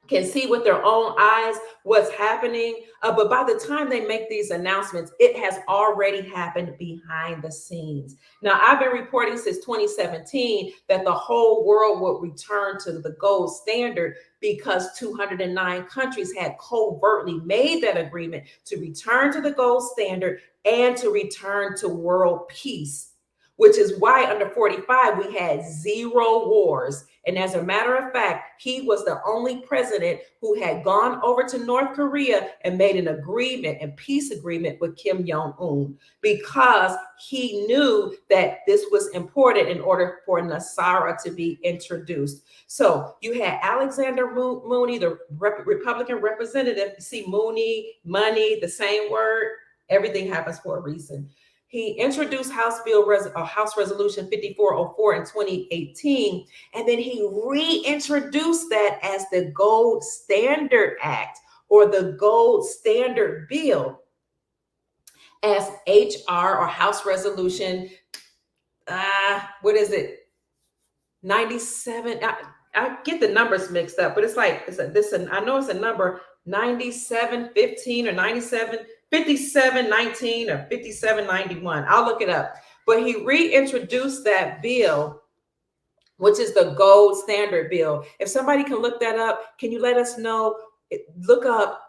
can see with their own eyes what's happening. But by the time they make these announcements, it has already happened behind the scenes. Now, I've been reporting since 2017 that the whole world would return to the gold standard because 209 countries had covertly made that agreement to return to the gold standard and to return to world peace, which is why under 45, we had 0 wars. And as a matter of fact, he was the only president who had gone over to North Korea and made an agreement and peace agreement with Kim Jong-un because he knew that this was important in order for Nasara to be introduced. So you had Alexander Mooney, the Republican representative. You see Mooney, money, the same word. Everything happens for a reason. He introduced House Resolution 5404 in 2018, and then he reintroduced that as the Gold Standard Act or the Gold Standard Bill as HR or House Resolution, 97. I get the numbers mixed up, but it's like, I know it's a number 9715 or 5719 or 5791. I'll look it up. But he reintroduced that bill, which is the Gold Standard Bill. If somebody can look that up, can you let us know? Look up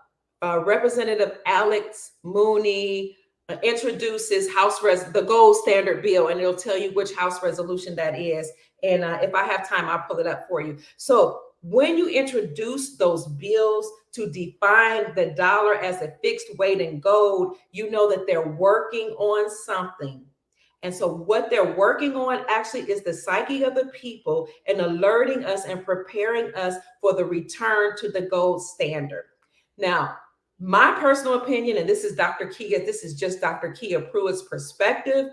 Representative Alex Mooney introduces the Gold Standard Bill, and it'll tell you which House resolution that is. And if I have time, I'll pull it up for you. So when you introduce those bills to define the dollar as a fixed weight in gold, you know that they're working on something. And so what they're working on actually is the psyche of the people and alerting us and preparing us for the return to the gold standard. Now, My personal opinion, and this is this is just Dr. Kia Pruitt's perspective,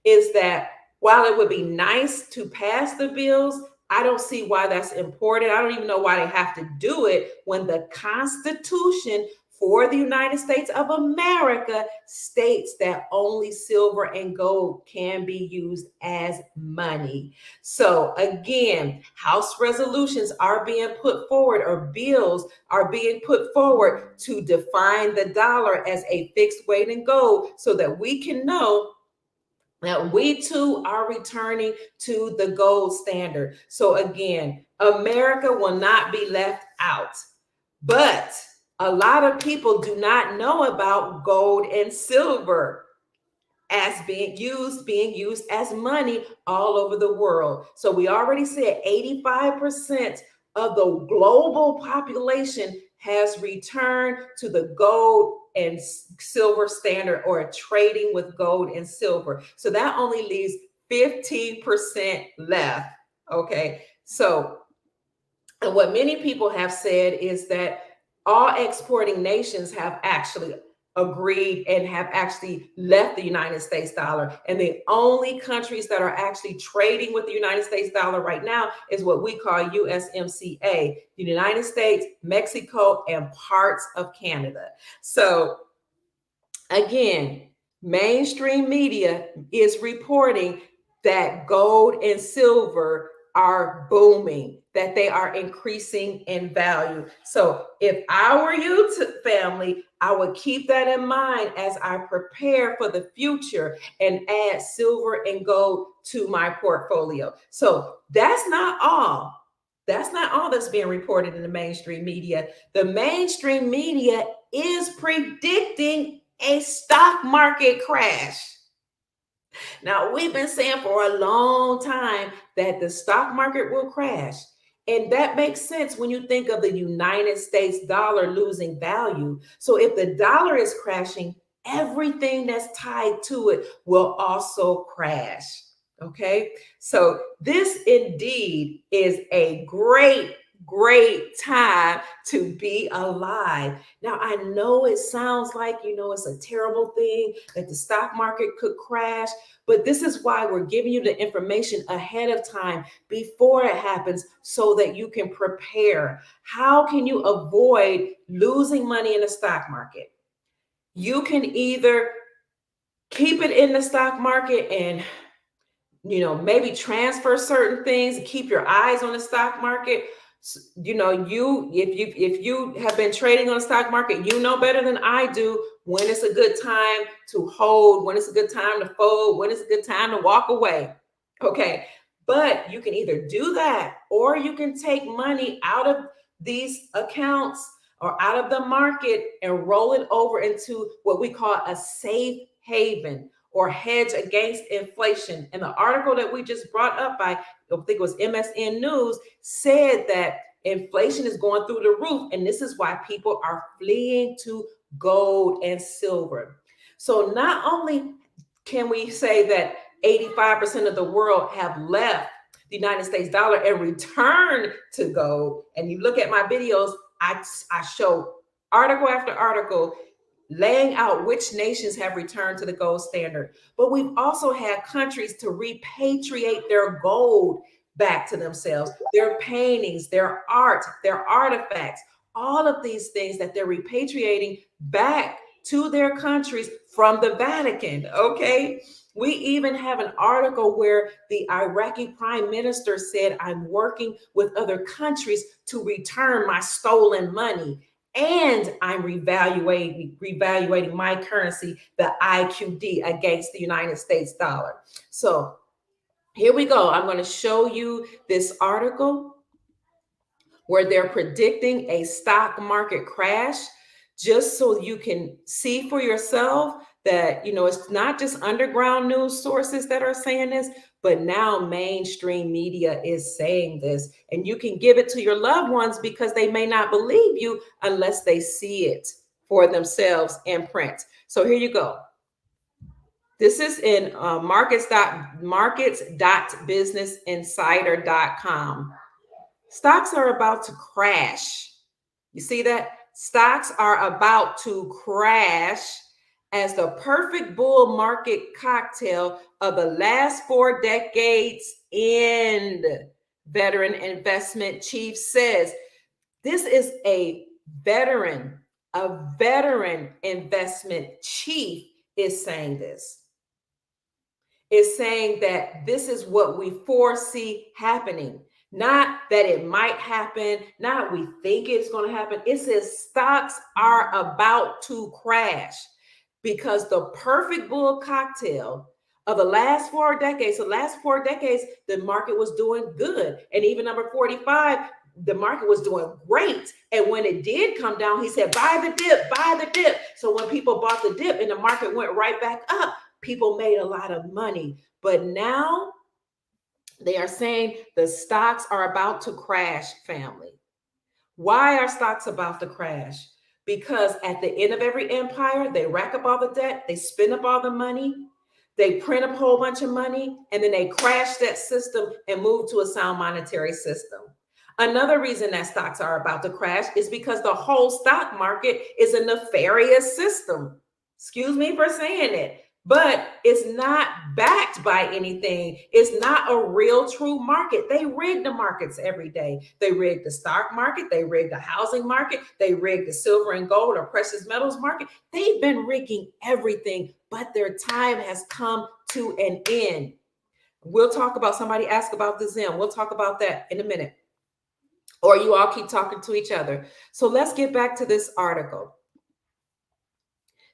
is that while it would be nice to pass the bills, I don't see why that's important. I don't even know why they have to do it when the Constitution for the United States of America states that only silver and gold can be used as money. So again, House resolutions are being put forward, or bills are being put forward to define the dollar as a fixed weight in gold so that we can know that we too are returning to the gold standard. So again, America will not be left out. But a lot of people do not know about gold and silver as being used as money all over the world. So we already said 85% of the global population has returned to the gold and silver standard, or trading with gold and silver. So that only leaves 15% left. Okay. So, and what many people have said is that all exporting nations have actually agreed and have actually left the United States dollar. And the only countries that are actually trading with the United States dollar right now is what we call USMCA, the United States, Mexico, and parts of Canada. So again, mainstream media is reporting that gold and silver are booming, that they are increasing in value. So if I were you, family, I would keep that in mind as I prepare for the future and add silver and gold to my portfolio. So that's not all. That's not all that's being reported in the mainstream media. The mainstream media is predicting a stock market crash. Now, we've been saying for a long time that the stock market will crash. And that makes sense when you think of the United States dollar losing value. So if the dollar is crashing, everything that's tied to it will also crash. Okay. So this indeed is a great time to be alive. Now, I know it sounds like, it's a terrible thing that the stock market could crash, but this is why we're giving you the information ahead of time before it happens so that you can prepare. How can you avoid losing money in the stock market? You can either keep it in the stock market and maybe transfer certain things, keep your eyes on the stock market. If you have been trading on the stock market, you know better than I do when it's a good time to hold, when it's a good time to fold, when it's a good time to walk away. Okay. But you can either do that, or you can take money out of these accounts or out of the market and roll it over into what we call a safe haven, or hedge against inflation. And the article that we just brought up by, I think it was MSN News, said that inflation is going through the roof. And this is why people are fleeing to gold and silver. So not only can we say that 85% of the world have left the United States dollar and returned to gold, and you look at my videos, I show article after article laying out which nations have returned to the gold standard. But we've also had countries to repatriate their gold back to themselves, their paintings, their art, their artifacts, all of these things that they're repatriating back to their countries from the Vatican. Okay. We even have an article where the Iraqi prime minister said, I'm working with other countries to return my stolen money. And I'm revaluating my currency, the IQD, against the United States dollar. So here we go. I'm going to show you this article where they're predicting a stock market crash, just so you can see for yourself that, it's not just underground news sources that are saying this, but now mainstream media is saying this. And you can give it to your loved ones because they may not believe you unless they see it for themselves in print. So here you go. This is in markets.businessinsider.com. Stocks are about to crash. You see that? stocks are about to crash as the perfect bull market cocktail of the last 4 decades end. Veteran investment chief says this is a veteran investment chief is saying this. Is saying that this is what we foresee happening. Not that it might happen, not we think it's going to happen. It says stocks are about to crash because the perfect bull cocktail of the last 4 decades, the market was doing good. And even number 45, the market was doing great. And when it did come down, he said, buy the dip, buy the dip. So when people bought the dip and the market went right back up, people made a lot of money. But now they are saying the stocks are about to crash, family. Why are stocks about to crash? Because at the end of every empire, they rack up all the debt, they spend up all the money, they print up a whole bunch of money, and then they crash that system and move to a sound monetary system. Another reason that stocks are about to crash is because the whole stock market is a nefarious system. Excuse me for saying it, but it's not backed by anything. It's not a real true market. They rig the markets every day. They rig the stock market. They rig the housing market. They rig the silver and gold or precious metals market. They've been rigging everything, but their time has come to an end. We'll talk about, somebody asked about the Zim. We'll talk about that in a minute. Or you all keep talking to each other. So let's get back to this article.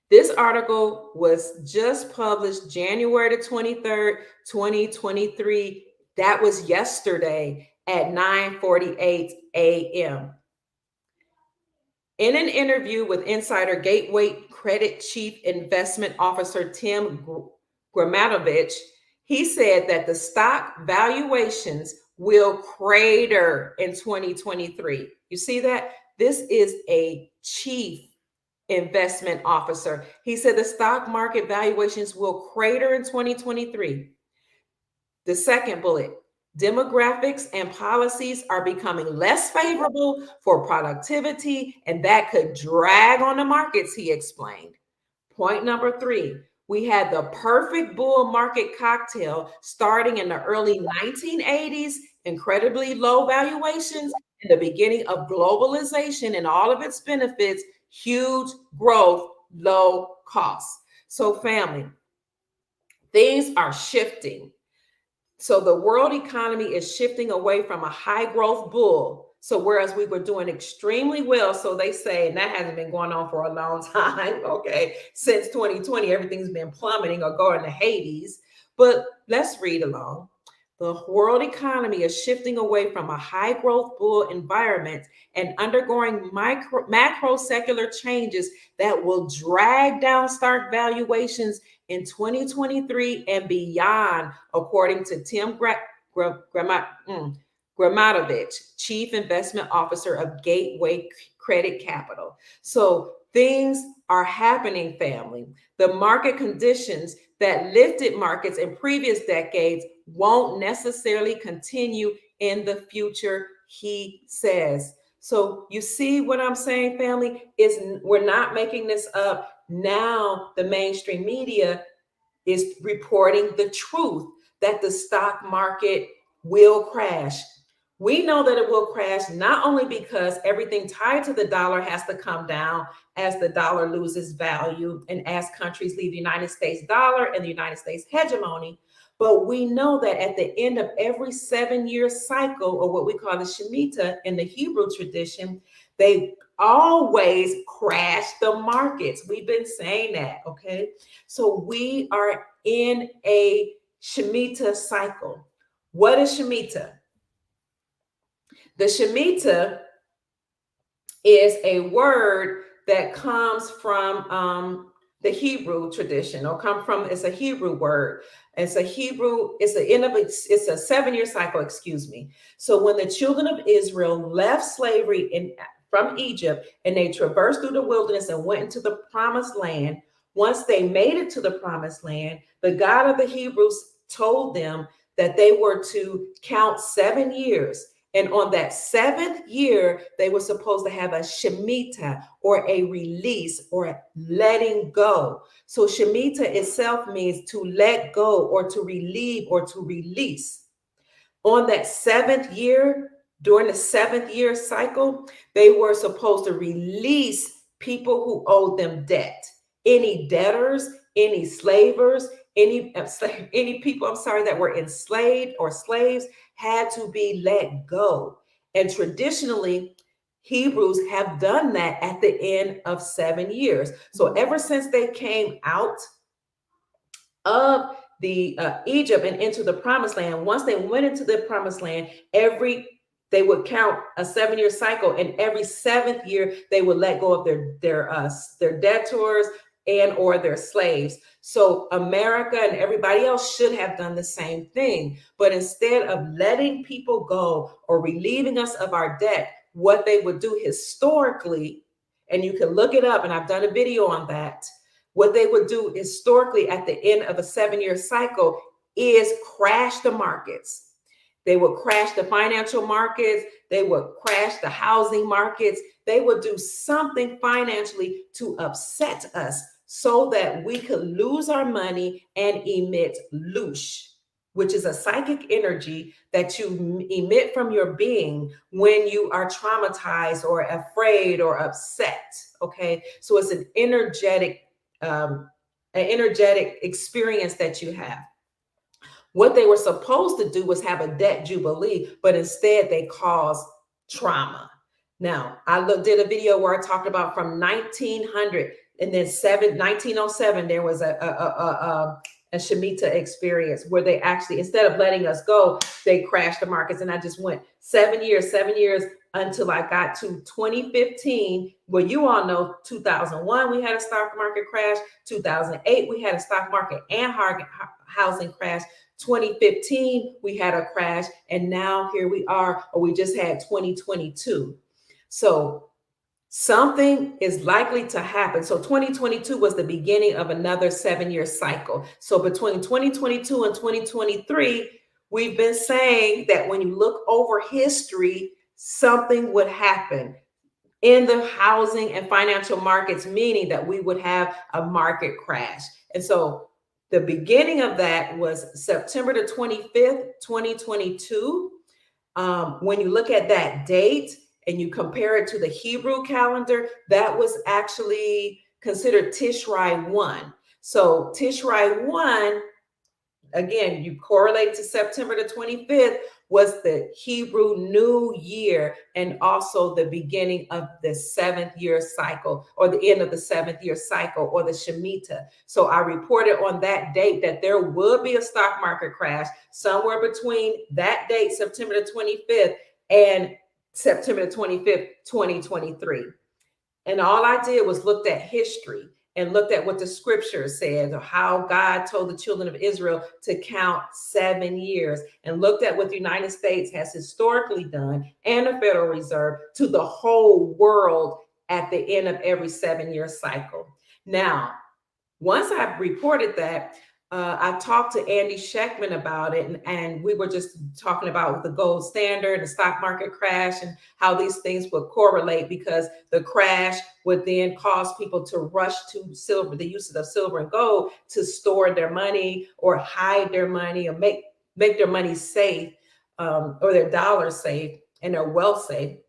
This article was just published January the 23rd, 2023. That was yesterday at 9:48 a.m. In an interview with Insider, Gateway Credit Chief Investment Officer Tim Gramatovich, he said that the stock valuations will crater in 2023. You see that? This is a chief investment officer. He said the stock market valuations will crater in 2023. The second bullet, demographics and policies are becoming less favorable for productivity, and that could drag on the markets, he explained. Point number 3, we had the perfect bull market cocktail starting in the early 1980s, incredibly low valuations, in the beginning of globalization and all of its benefits, huge growth, low costs. So family, things are shifting. So the world economy is shifting away from a high growth bull. So whereas we were doing extremely well, so they say, and that hasn't been going on for a long time, okay, since 2020, everything's been plummeting or going to Hades. But let's read along. The world economy is shifting away from a high growth bull environment and undergoing macro secular changes that will drag down stock valuations in 2023 and beyond, according to Tim Gramatovich, Chief Investment Officer of Gateway Credit Capital. So things are happening, family. The market conditions that lifted markets in previous decades won't necessarily continue in the future, he says. So you see what I'm saying, family? We're not making this up. Now the mainstream media is reporting the truth that the stock market will crash. We know that it will crash not only because everything tied to the dollar has to come down as the dollar loses value and as countries leave the United States dollar and the United States hegemony, but we know that at the end of every 7-year cycle, or what we call the Shemitah in the Hebrew tradition, they always crash the markets. We've been saying that, okay? So we are in a Shemitah cycle. What is Shemitah? The Shemitah is a word that comes from the Hebrew tradition, or it's a Hebrew word. It's a 7-year cycle, excuse me. So when the children of Israel left slavery from Egypt and they traversed through the wilderness and went into the promised land, once they made it to the promised land, the God of the Hebrews told them that they were to count 7 years. And on that 7th year, they were supposed to have a Shemitah, or a release, or a letting go. So Shemitah itself means to let go, or to relieve, or to release. On that 7th year, during the 7th year cycle, they were supposed to release people who owed them debt. Any debtors, any slavers, any people, that were enslaved or slaves had to be let go. And traditionally, Hebrews have done that at the end of 7 years. So ever since they came out of the Egypt and into the promised land, once they went into the promised land, they would count a 7-year cycle, and every 7th year they would let go of their debtors and or their slaves. So America and everybody else should have done the same thing, but instead of letting people go or relieving us of our debt, what they would do historically, and you can look it up, and I've done a video on that, what they would do historically at the end of a 7-year cycle is crash the markets. They would crash the financial markets. They would crash the housing markets. They would do something financially to upset us so that we could lose our money and emit lush, which is a psychic energy that you emit from your being when you are traumatized or afraid or upset. Okay, so it's an energetic experience that you have. What they were supposed to do was have a debt jubilee, but instead they caused trauma. Now, I did a video where I talked about from 1900 and then 1907, there was a Shemitah experience where they actually, instead of letting us go, they crashed the markets. And I just went 7 years until I got to 2015, where you all know 2001, we had a stock market crash. 2008, we had a stock market and housing crash. 2015, we had a crash. And now here we are, or we just had 2022. So something is likely to happen. So 2022 was the beginning of another 7-year cycle. So between 2022 and 2023, we've been saying that when you look over history, something would happen in the housing and financial markets, meaning that we would have a market crash. And so the beginning of that was September the 25th, 2022. When you look at that date and you compare it to the Hebrew calendar, that was actually considered Tishrei 1. So Tishrei 1, again, you correlate to September the 25th, was the Hebrew New Year and also the beginning of the 7th year cycle, or the end of the 7th year cycle, or the Shemitah. So I reported on that date that there would be a stock market crash somewhere between that date, September the 25th, and September the 25th, 2023. And all I did was looked at history and looked at what the scripture said, or how God told the children of Israel to count 7 years, and looked at what the United States has historically done, and the Federal Reserve, to the whole world at the end of every 7-year cycle. Now, once I reported that, I talked to Andy Schectman about it, and we were just talking about the gold standard, the stock market crash, and how these things would correlate, because the crash would then cause people to rush to silver, the uses of silver and gold, to store their money or hide their money, or make their money safe, or their dollars safe and their wealth safe.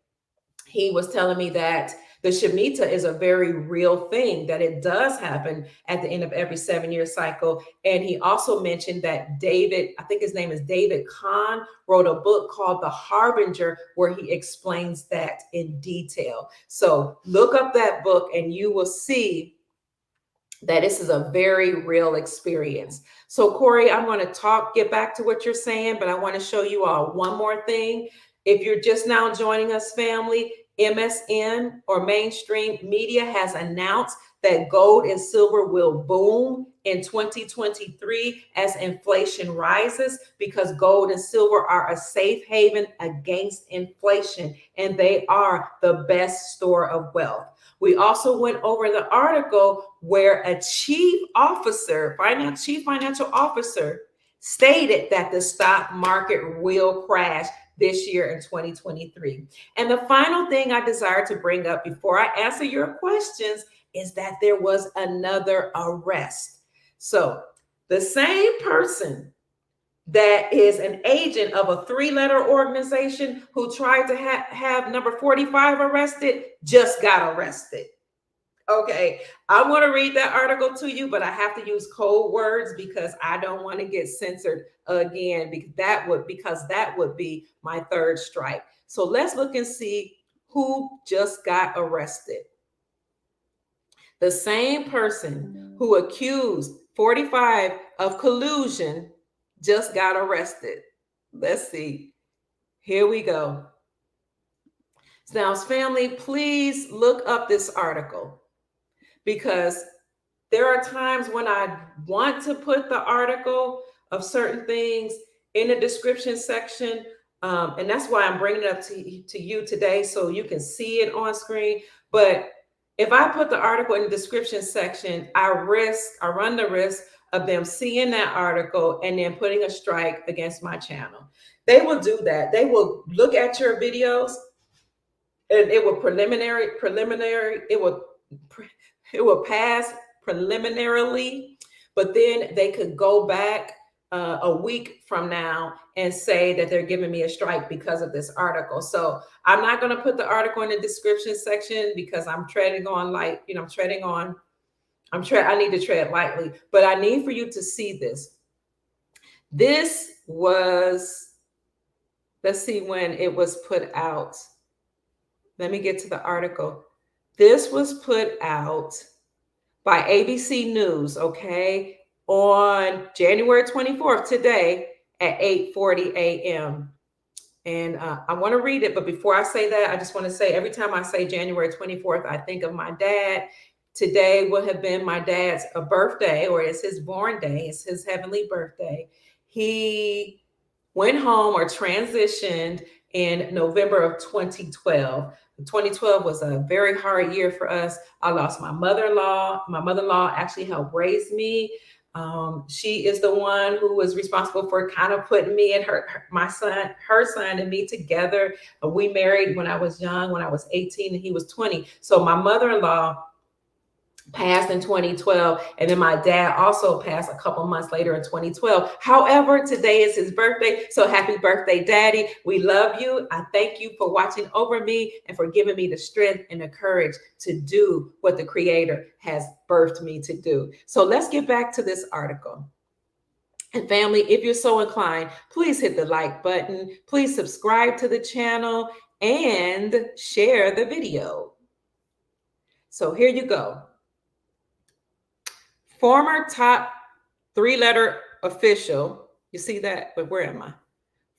He was telling me that the Shemitah is a very real thing, that it does happen at the end of every 7-year cycle. And he also mentioned that David, I think his name is David Kahn, wrote a book called The Harbinger, where he explains that in detail. So look up that book and you will see that this is a very real experience. So Corey, I'm going to get back to what you're saying, but I want to show you all one more thing. If you're just now joining us, family, MSN, or mainstream media, has announced that gold and silver will boom in 2023 as inflation rises, because gold and silver are a safe haven against inflation, and they are the best store of wealth. We also went over the article where a chief financial officer, stated that the stock market will crash this year in 2023. And the final thing I desire to bring up before I answer your questions is that there was another arrest. So the same person that is an agent of a 3-letter organization who tried to have number 45 arrested just got arrested. Okay, I want to read that article to you, but I have to use code words because I don't want to get censored again, because that would be my third strike. So let's look and see who just got arrested. The same person who accused 45 of collusion just got arrested. Let's see. Here we go. Now, family, please look up this article, because there are times when I want to put the article of certain things in the description section. And that's why I'm bringing it up to you today, so you can see it on screen. But if I put the article in the description section, I run the risk of them seeing that article and then putting a strike against my channel. They will do that. They will look at your videos and it will it will pass preliminarily, but then they could go back a week from now and say that they're giving me a strike because of this article. So I'm not going to put the article in the description section because I'm treading on light, I need to tread lightly, but I need for you to see this. This was, let's see when it was put out. Let me get to the article. This was put out by ABC News, okay, on January 24th, today at 8:40 a.m. And I want to read it, but before I say that, I just want to say every time I say January 24th, I think of my dad. Today would have been my dad's birthday, or it's his born day. It's his heavenly birthday. He went home or transitioned in November of 2012. 2012 was a very hard year for us. I lost my mother-in-law. My mother-in-law actually helped raise me. She is the one who was responsible for kind of putting me and her son and me together. We married when I was young, when I was 18 and he was 20. So my mother-in-law passed in 2012, and then my dad also passed a couple months later in 2012. However, today is his birthday, so happy birthday, Daddy. We love you. I thank you for watching over me and for giving me the strength and the courage to do what the Creator has birthed me to do. So let's get back to this article. And family, if you're so inclined, please hit the like button. Please subscribe to the channel and share the video. So here you go. Former top 3-letter official, you see that, but where am I?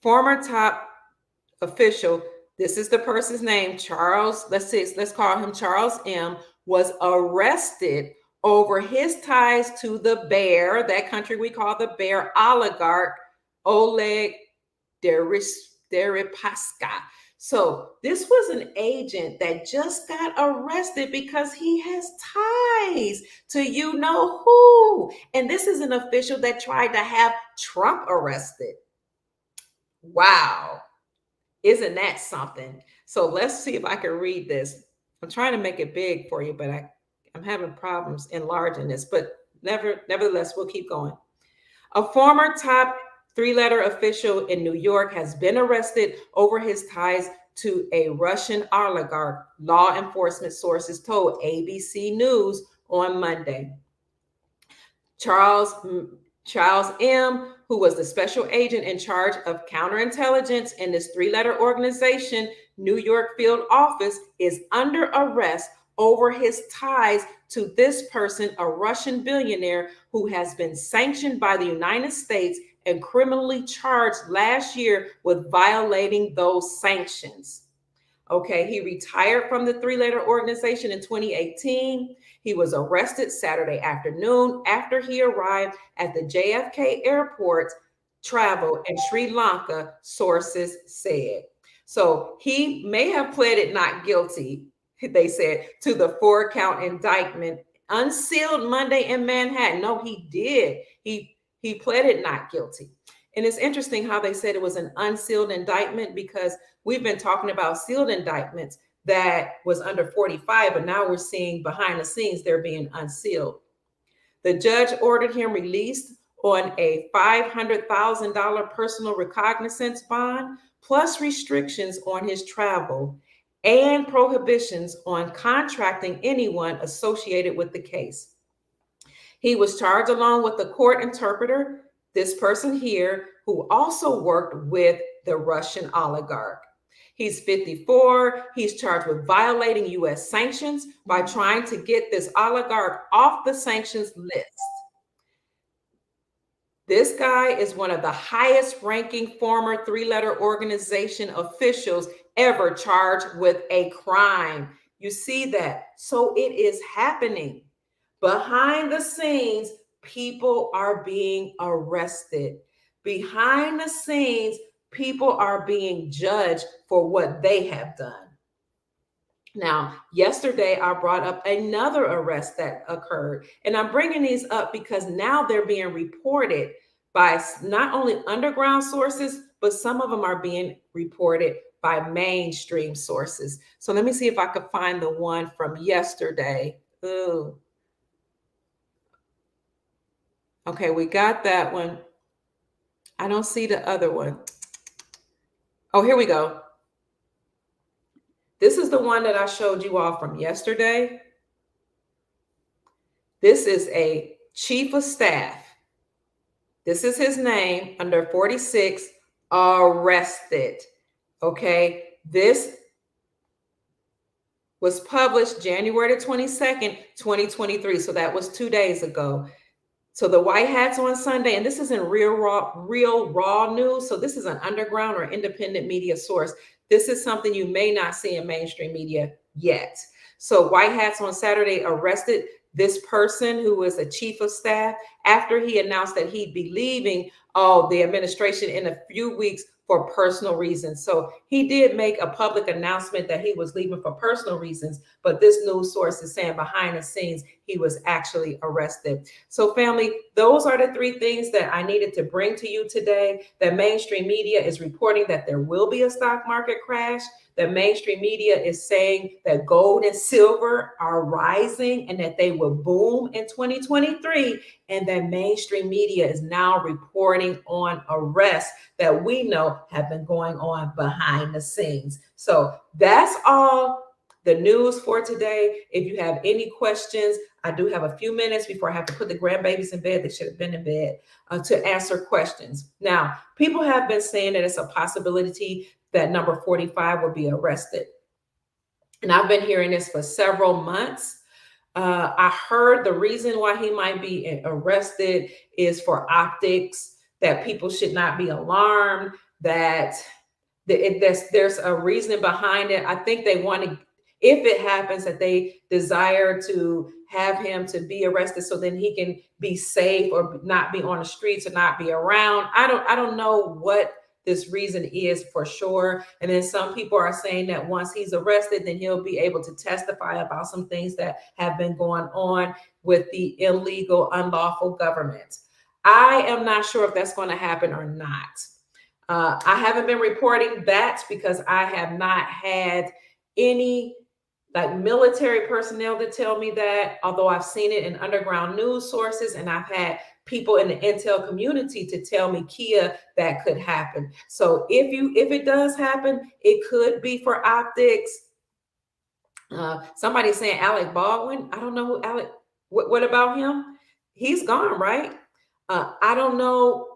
Former top official, this is the person's name, Charles, let's call him Charles M., was arrested over his ties to the bear, that country we call the bear, oligarch Oleg Deripaska. So this was an agent that just got arrested because he has ties to you know who. And this is an official that tried to have Trump arrested. Wow. Isn't that something? So let's see if I can read this. I'm trying to make it big for you, but I'm having problems enlarging this. But nevertheless, we'll keep going. A former top 3-letter official in New York has been arrested over his ties to a Russian oligarch, law enforcement sources told ABC News on Monday. Charles M., who was the special agent in charge of counterintelligence in this 3-letter organization, New York field office, is under arrest over his ties to this person, a Russian billionaire who has been sanctioned by the United States and criminally charged last year with violating those sanctions. Okay, he retired from the 3-letter organization in 2018. He was arrested Saturday afternoon after he arrived at the JFK airport travel in Sri Lanka, sources said. So he may have pleaded not guilty, they said, to the 4-count indictment unsealed Monday in Manhattan. No, he did. He pleaded not guilty. And it's interesting how they said it was an unsealed indictment, because we've been talking about sealed indictments that was under 45, but now we're seeing behind the scenes they're being unsealed. The judge ordered him released on a $500,000 personal recognizance bond, plus restrictions on his travel and prohibitions on contracting anyone associated with the case. He was charged along with the court interpreter, this person here, who also worked with the Russian oligarch. He's 54. He's charged with violating U.S. sanctions by trying to get this oligarch off the sanctions list. This guy is one of the highest ranking former three-letter organization officials ever charged with a crime. You see that? So it is happening. Behind the scenes, people are being arrested. Behind the scenes, people are being judged for what they have done. Now, yesterday, I brought up another arrest that occurred, and I'm bringing these up because now they're being reported by not only underground sources, but some of them are being reported by mainstream sources. So let me see if I could find the one from yesterday. Ooh. Okay, we got that one. I don't see the other one. Oh, here we go. This is the one that I showed you all from yesterday. This is a chief of staff. This is his name, under 46, arrested. Okay, this was published January the 22nd, 2023. So that was 2 days ago. So the White Hats on Sunday, and this isn't real raw news. So this is an underground or independent media source. This is something you may not see in mainstream media yet. So White Hats on Saturday arrested this person who was a chief of staff after he announced that he'd be leaving the administration in a few weeks for personal reasons. So he did make a public announcement that he was leaving for personal reasons, but this news source is saying behind the scenes he was actually arrested. So family, those are the three things that I needed to bring to you today. That mainstream media is reporting that there will be a stock market crash. The mainstream media is saying that gold and silver are rising and that they will boom in 2023. And that mainstream media is now reporting on arrests that we know have been going on behind the scenes. So that's all the news for today. If you have any questions, I do have a few minutes before I have to put the grandbabies in bed. They should have been in bed to answer questions. Now, people have been saying that it's a possibility that number 45 will be arrested. And I've been hearing this for several months. I heard the reason why he might be arrested is for optics, that people should not be alarmed, that there's a reason behind it. I think they want to, if it happens, that they desire to have him to be arrested so then he can be safe or not be on the streets or not be around. I don't know what this reason is for sure. And then some people are saying that once he's arrested, then he'll be able to testify about some things that have been going on with the illegal, unlawful government. I am not sure if that's going to happen or not. I haven't been reporting that because I have not had any like military personnel to tell me that, although I've seen it in underground news sources and I've had people in the intel community to tell me, Kia, that could happen. So if it does happen, it could be for optics. Somebody's saying Alec Baldwin. I don't know who Alec. What about him? He's gone, right? I don't know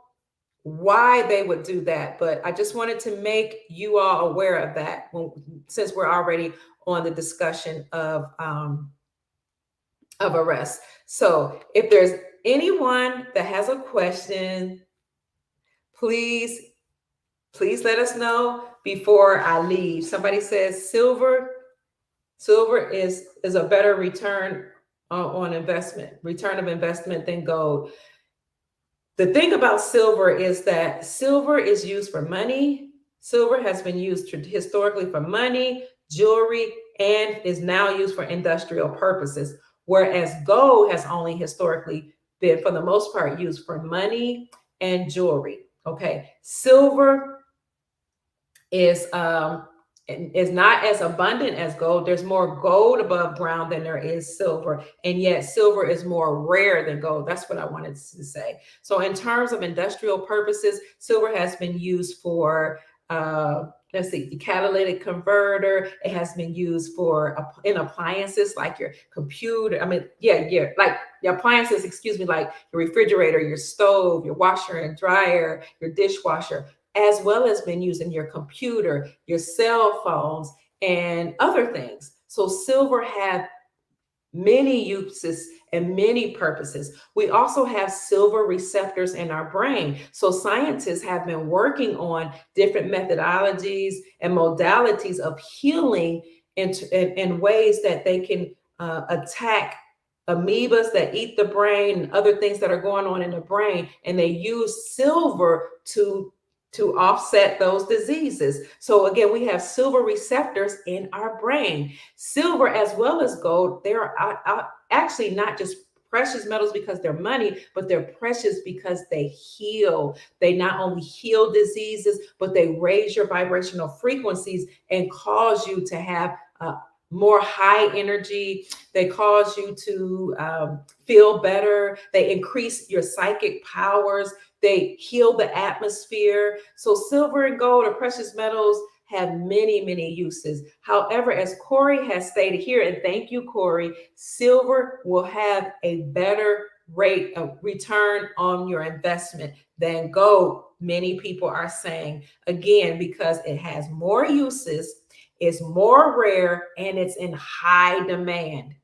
why they would do that, but I just wanted to make you all aware of that since we're already on the discussion of arrest. So if there's anyone that has a question, please let us know before I leave. Somebody says silver is a better return on investment, return of investment than gold. The thing about silver is that silver is used for money. Silver has been used historically for money, jewelry, and is now used for industrial purposes. Whereas gold has only historically been, for the most part, used for money and jewelry. Okay, silver is not as abundant as gold. There's more gold above ground than there is silver, and yet silver is more rare than gold. That's what I wanted to say. So in terms of industrial purposes, silver has been used for let's see, the catalytic converter. It has been used for in appliances like your computer. I mean, yeah, like your appliances, excuse me, like your refrigerator, your stove, your washer and dryer, your dishwasher, as well as been used in your computer, your cell phones, and other things. So silver has many uses and many purposes. We also have silver receptors in our brain. So scientists have been working on different methodologies and modalities of healing in ways that they can attack amoebas that eat the brain and other things that are going on in the brain. And they use silver to offset those diseases. So again, we have silver receptors in our brain. Silver as well as gold, they're actually not just precious metals because they're money, but they're precious because they heal. They not only heal diseases, but they raise your vibrational frequencies and cause you to have more high energy. They cause you to feel better. They increase your psychic powers. They heal the atmosphere. So silver and gold are precious metals, have many, many uses. However, as Corey has stated here, and thank you, Corey, silver will have a better rate of return on your investment than gold. Many people are saying, again, because it has more uses, it's more rare, and it's in high demand.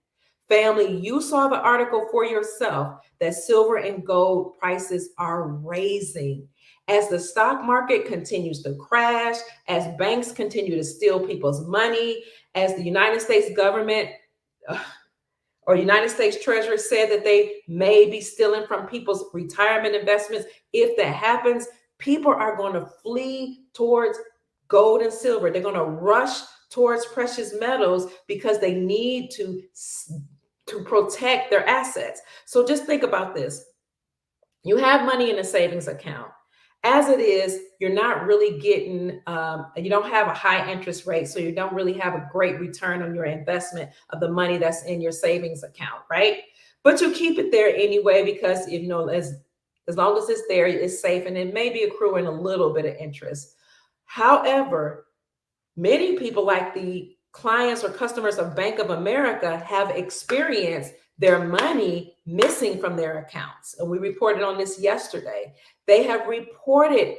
Family, you saw the article for yourself that silver and gold prices are raising. As the stock market continues to crash, as banks continue to steal people's money, as the United States government or United States Treasury said that they may be stealing from people's retirement investments. If that happens, people are going to flee towards gold and silver. They're going to rush towards precious metals because they need to protect their assets. So just think about this. You have money in a savings account. As it is, you're not really getting, you don't have a high interest rate, so you don't really have a great return on your investment of the money that's in your savings account, right? But you keep it there anyway because, you know, as long as it's there, it's safe, and it may be accruing a little bit of interest. However, many people, like the clients or customers of Bank of America, have experienced their money missing from their accounts. And we reported on this yesterday. They have reported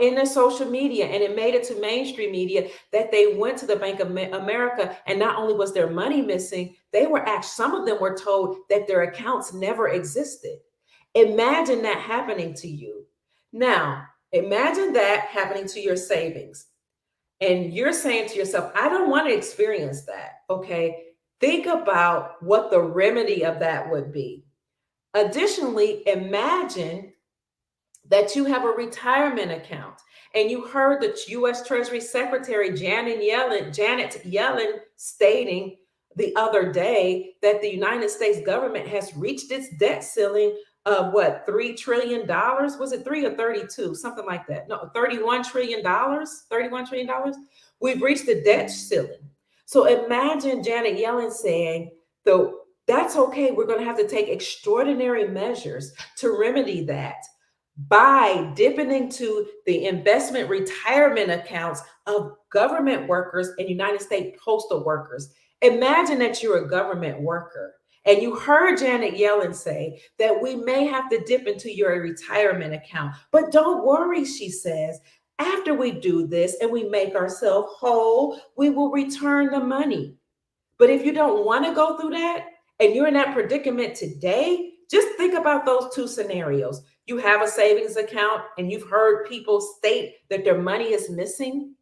in their social media, and it made it to mainstream media, that they went to the Bank of America, and not only was their money missing, they were some of them were told that their accounts never existed. Imagine that happening to you. Now, imagine that happening to your savings. And you're saying to yourself, I don't want to experience that. Okay. Think about what the remedy of that would be. Additionally, imagine that you have a retirement account, and you heard the U.S. Treasury Secretary Janet Yellen stating the other day that the United States government has reached its debt ceiling of what, $3 trillion? Was it 3 or 32? Something like that. No, $31 trillion. $31 trillion. We've reached the debt ceiling. So imagine Janet Yellen saying, though, that's okay. We're going to have to take extraordinary measures to remedy that by dipping into the investment retirement accounts of government workers and United States postal workers. Imagine that you're a government worker, and you heard Janet Yellen say that we may have to dip into your retirement account. But don't worry, she says, after we do this and we make ourselves whole, we will return the money. But if you don't want to go through that and you're in that predicament today, just think about those two scenarios. You have a savings account and you've heard people state that their money is missing.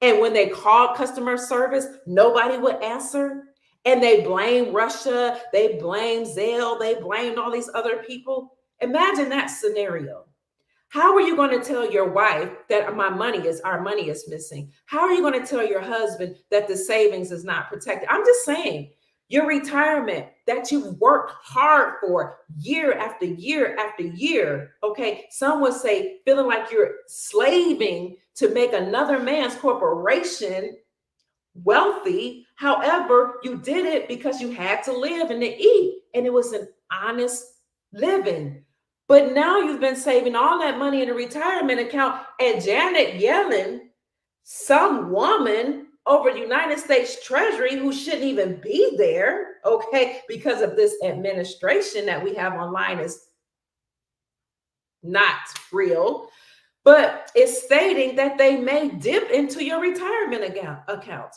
And when they call customer service, nobody would answer. And they blame Russia, they blame Zelle, they blamed all these other people. Imagine that scenario. How are you going to tell your wife that our money is missing? How are you going to tell your husband that the savings is not protected? I'm just saying, Your retirement that you've worked hard for year after year after year. Okay. Some would say feeling like you're slaving to make another man's corporation wealthy. However, you did it because you had to live and to eat, and it was an honest living. But now you've been saving all that money in a retirement account, and Janet Yellen, some woman over United States Treasury who shouldn't even be there, okay, because of this administration that we have online is not real, but it's stating that they may dip into your retirement account.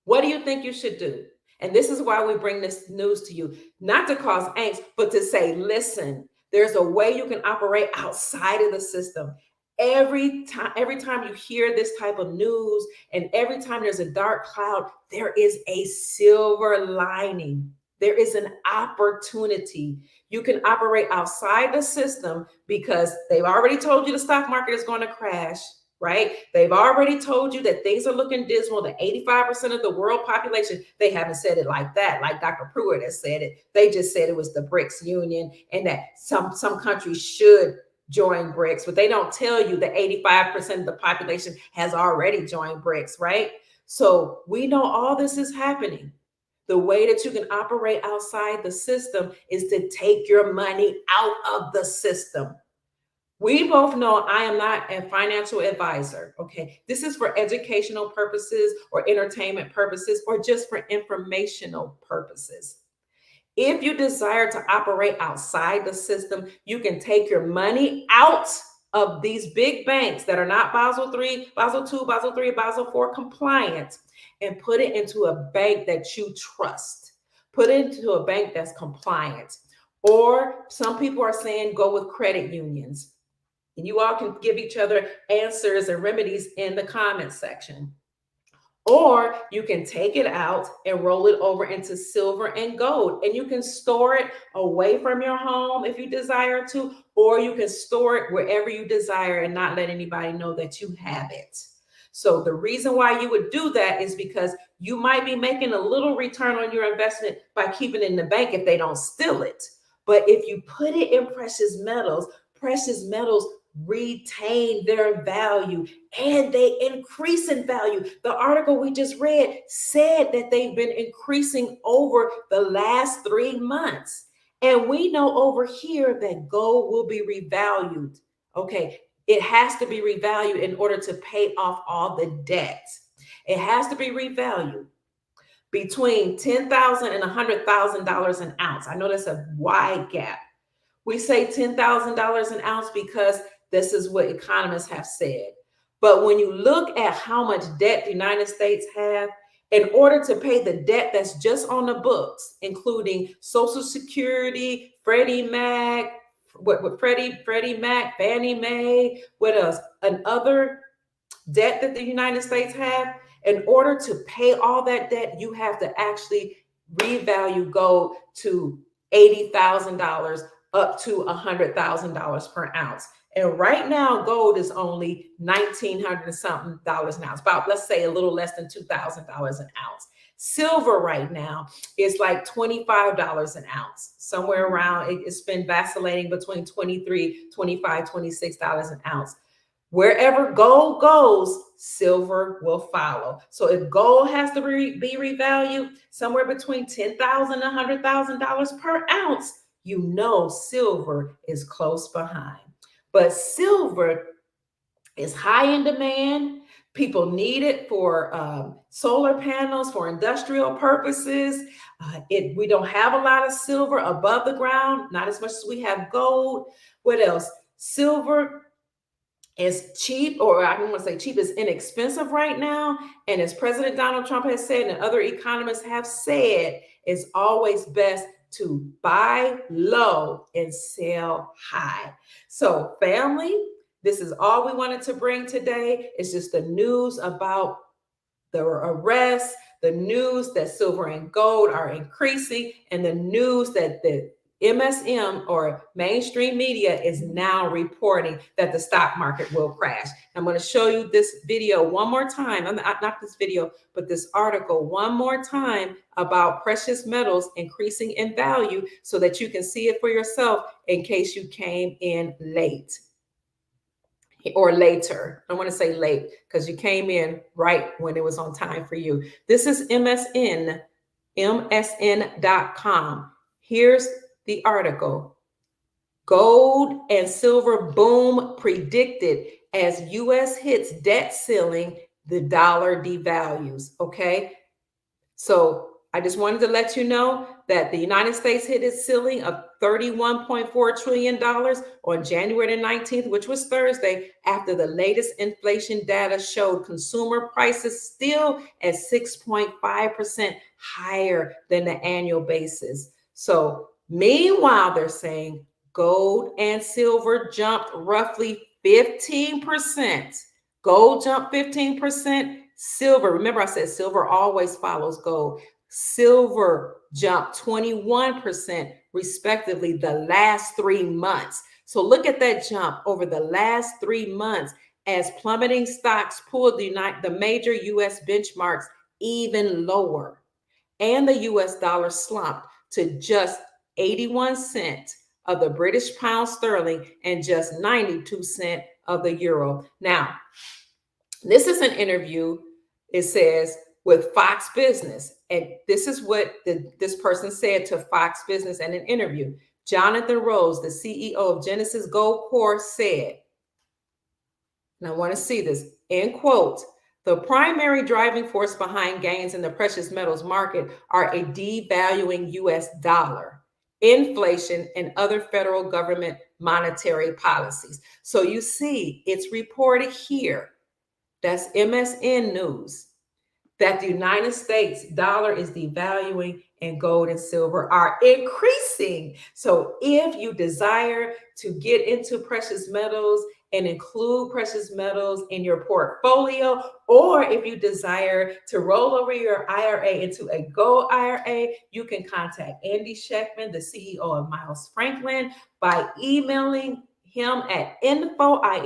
What do you think you should do? And this is why we bring this news to you, not to cause angst, but to say, listen, there's a way you can operate outside of the system. Every time you hear this type of news, and every time there's a dark cloud, there is a silver lining. There is an opportunity. You can operate outside the system because they've already told you the stock market is going to crash, right? They've already told you that things are looking dismal. The 85% of the world population, they haven't said it like that, like Dr. Pruitt has said it. They just said it was the BRICS Union and that some countries should join BRICS, but they don't tell you that 85% of the population has already joined BRICS, right? So we know all this is happening. The way that you can operate outside the system is to take your money out of the system. We both know I am not a financial advisor, okay? This is for educational purposes or entertainment purposes or just for informational purposes. If you desire to operate outside the system, you can take your money out of these big banks that are not Basel III, Basel II, Basel III, Basel IV compliant and put it into a bank that you trust. Put it into a bank that's compliant. Or some people are saying go with credit unions. And you all can give each other answers and remedies in the comment section. Or you can take it out and roll it over into silver and gold. And you can store it away from your home if you desire to, or you can store it wherever you desire and not let anybody know that you have it. So the reason why you would do that is because you might be making a little return on your investment by keeping it in the bank if they don't steal it. But if you put it in precious metals retain their value and they increase in value. The article we just read said that they've been increasing over the last 3 months. And we know over here that gold will be revalued. Okay, it has to be revalued in order to pay off all the debt. It has to be revalued between $10,000 and $100,000 an ounce. I know that's a wide gap. We say $10,000 an ounce because this is what economists have said. But when you look at how much debt the United States have, in order to pay the debt that's just on the books, including Social Security, Freddie Mac, Fannie Mae, what else? Another debt that the United States have, in order to pay all that debt, you have to actually revalue gold to $80,000 up to $100,000 per ounce. And right now, gold is only $1,900 and something an ounce, about, let's say, a little less than $2,000 an ounce. Silver right now is like $25 an ounce, somewhere around. It's been vacillating between $23, $25, $26 an ounce. Wherever gold goes, silver will follow. So if gold has to be revalued somewhere between $10,000 and $100,000 per ounce, you know silver is close behind. But silver is high in demand. People need it for solar panels, for industrial purposes. We don't have a lot of silver above the ground, not as much as we have gold. What else? Silver is cheap, or I don't want to say cheap, is inexpensive right now. And as President Donald Trump has said, and other economists have said, it's always best to buy low and sell high. So family, this is all we wanted to bring today. It's just the news about the arrests, the news that silver and gold are increasing, and the news that the MSM or mainstream media is now reporting that the stock market will crash. I'm going to show you this video one more time. Not this video, but this article one more time about precious metals increasing in value so that you can see it for yourself in case you came in late or later. I want to say late because you came in right when it was on time for you. This is MSN, MSN.com. Here's the article. Gold and silver boom predicted as U.S. hits debt ceiling, the dollar devalues. Okay. So I just wanted to let you know that the United States hit its ceiling of $31.4 trillion on January the 19th, which was Thursday, after the latest inflation data showed consumer prices still at 6.5% higher than the annual basis. So meanwhile, they're saying gold and silver jumped roughly 15%. Gold jumped 15%. Silver, remember I said silver always follows gold. Silver jumped 21% respectively the last 3 months. So look at that jump over the last 3 months as plummeting stocks pulled the major US benchmarks even lower. And the US dollar slumped to just 81 cents of the British pound sterling and just 92 cents of the euro. Now, this is an interview, it says, with Fox Business. And this is what this person said to Fox Business in an interview. Jonathan Rose, the CEO of Genesis Gold Corp, said, and I want to see this, end quote, the primary driving force behind gains in the precious metals market are a devaluing US dollar, inflation, and other federal government monetary policies. So you see, it's reported here. That's MSN News, that the United States dollar is devaluing and gold and silver are increasing. So if you desire to get into precious metals and include precious metals in your portfolio, or if you desire to roll over your IRA into a gold IRA, you can contact Andy Schectman, the CEO of Miles Franklin, by emailing him at info at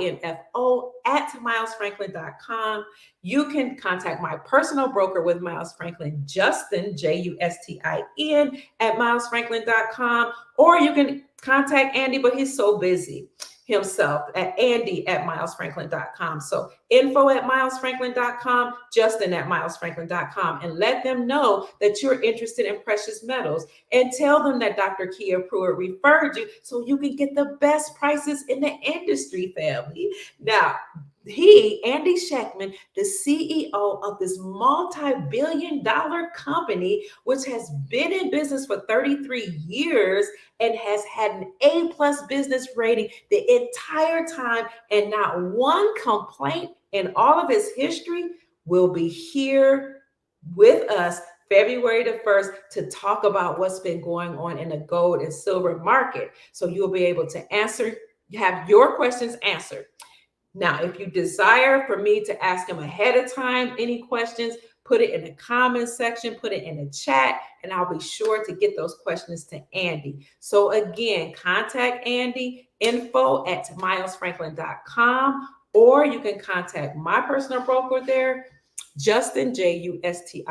milesfranklin.com. You can contact my personal broker with Miles Franklin, Justin, Justin, at milesfranklin.com, or you can contact Andy, but he's so busy himself, at Andy at milesfranklin.com. So info at milesfranklin.com, Justin at milesfranklin.com, and let them know that you're interested in precious metals, and tell them that Dr. Kia Pruitt referred you so you can get the best prices in the industry, family. Now, Andy Schectman, the CEO of this multi-billion-dollar company, which has been in business for 33 years and has had an A+ business rating the entire time, and not one complaint in all of his history, will be here with us February the 1st to talk about what's been going on in the gold and silver market. So you'll be able to have your questions answered. Now, if you desire for me to ask him ahead of time any questions, put it in the comments section, put it in the chat, and I'll be sure to get those questions to Andy. So again, contact Andy, info at milesfranklin.com, or you can contact my personal broker there, Justin, Justin,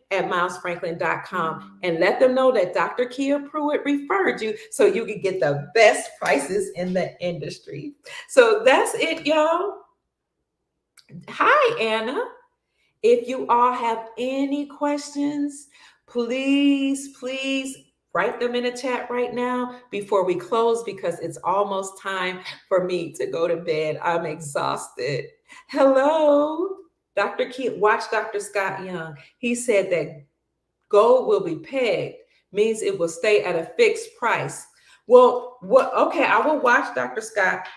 at milesfranklin.com, and let them know that Dr. Kia Pruitt referred you so you can get the best prices in the industry. So that's it, y'all. Hi, Anna. If you all have any questions, please write them in the chat right now before we close, because it's almost time for me to go to bed. I'm exhausted. Hello. Dr. Keith, watch Dr. Scott Young. He said that gold will be pegged, means it will stay at a fixed price. Well, okay, I will watch Dr. Scott.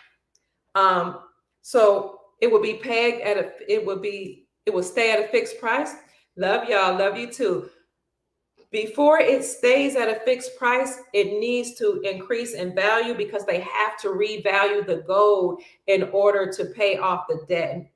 So it will be pegged it will stay at a fixed price. Love y'all, love you too. Before it stays at a fixed price, it needs to increase in value because they have to revalue the gold in order to pay off the debt.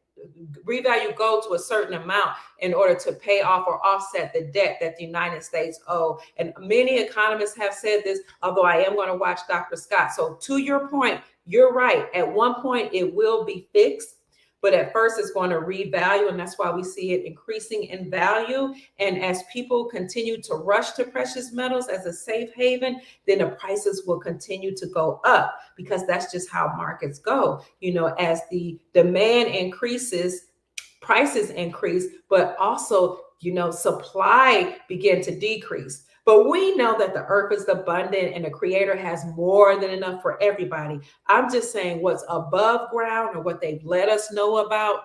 revalue gold to a certain amount in order to pay off or offset the debt that the United States owe. And many economists have said this, although I am going to watch Dr. Scott. So to your point, you're right. At one point, it will be fixed. But at first, it's going to revalue, and that's why we see it increasing in value. And as people continue to rush to precious metals as a safe haven, then the prices will continue to go up, because that's just how markets go. As the demand increases, prices increase, but also, supply begin to decrease. But we know that the earth is abundant and the creator has more than enough for everybody. I'm just saying what's above ground, or what they've let us know about,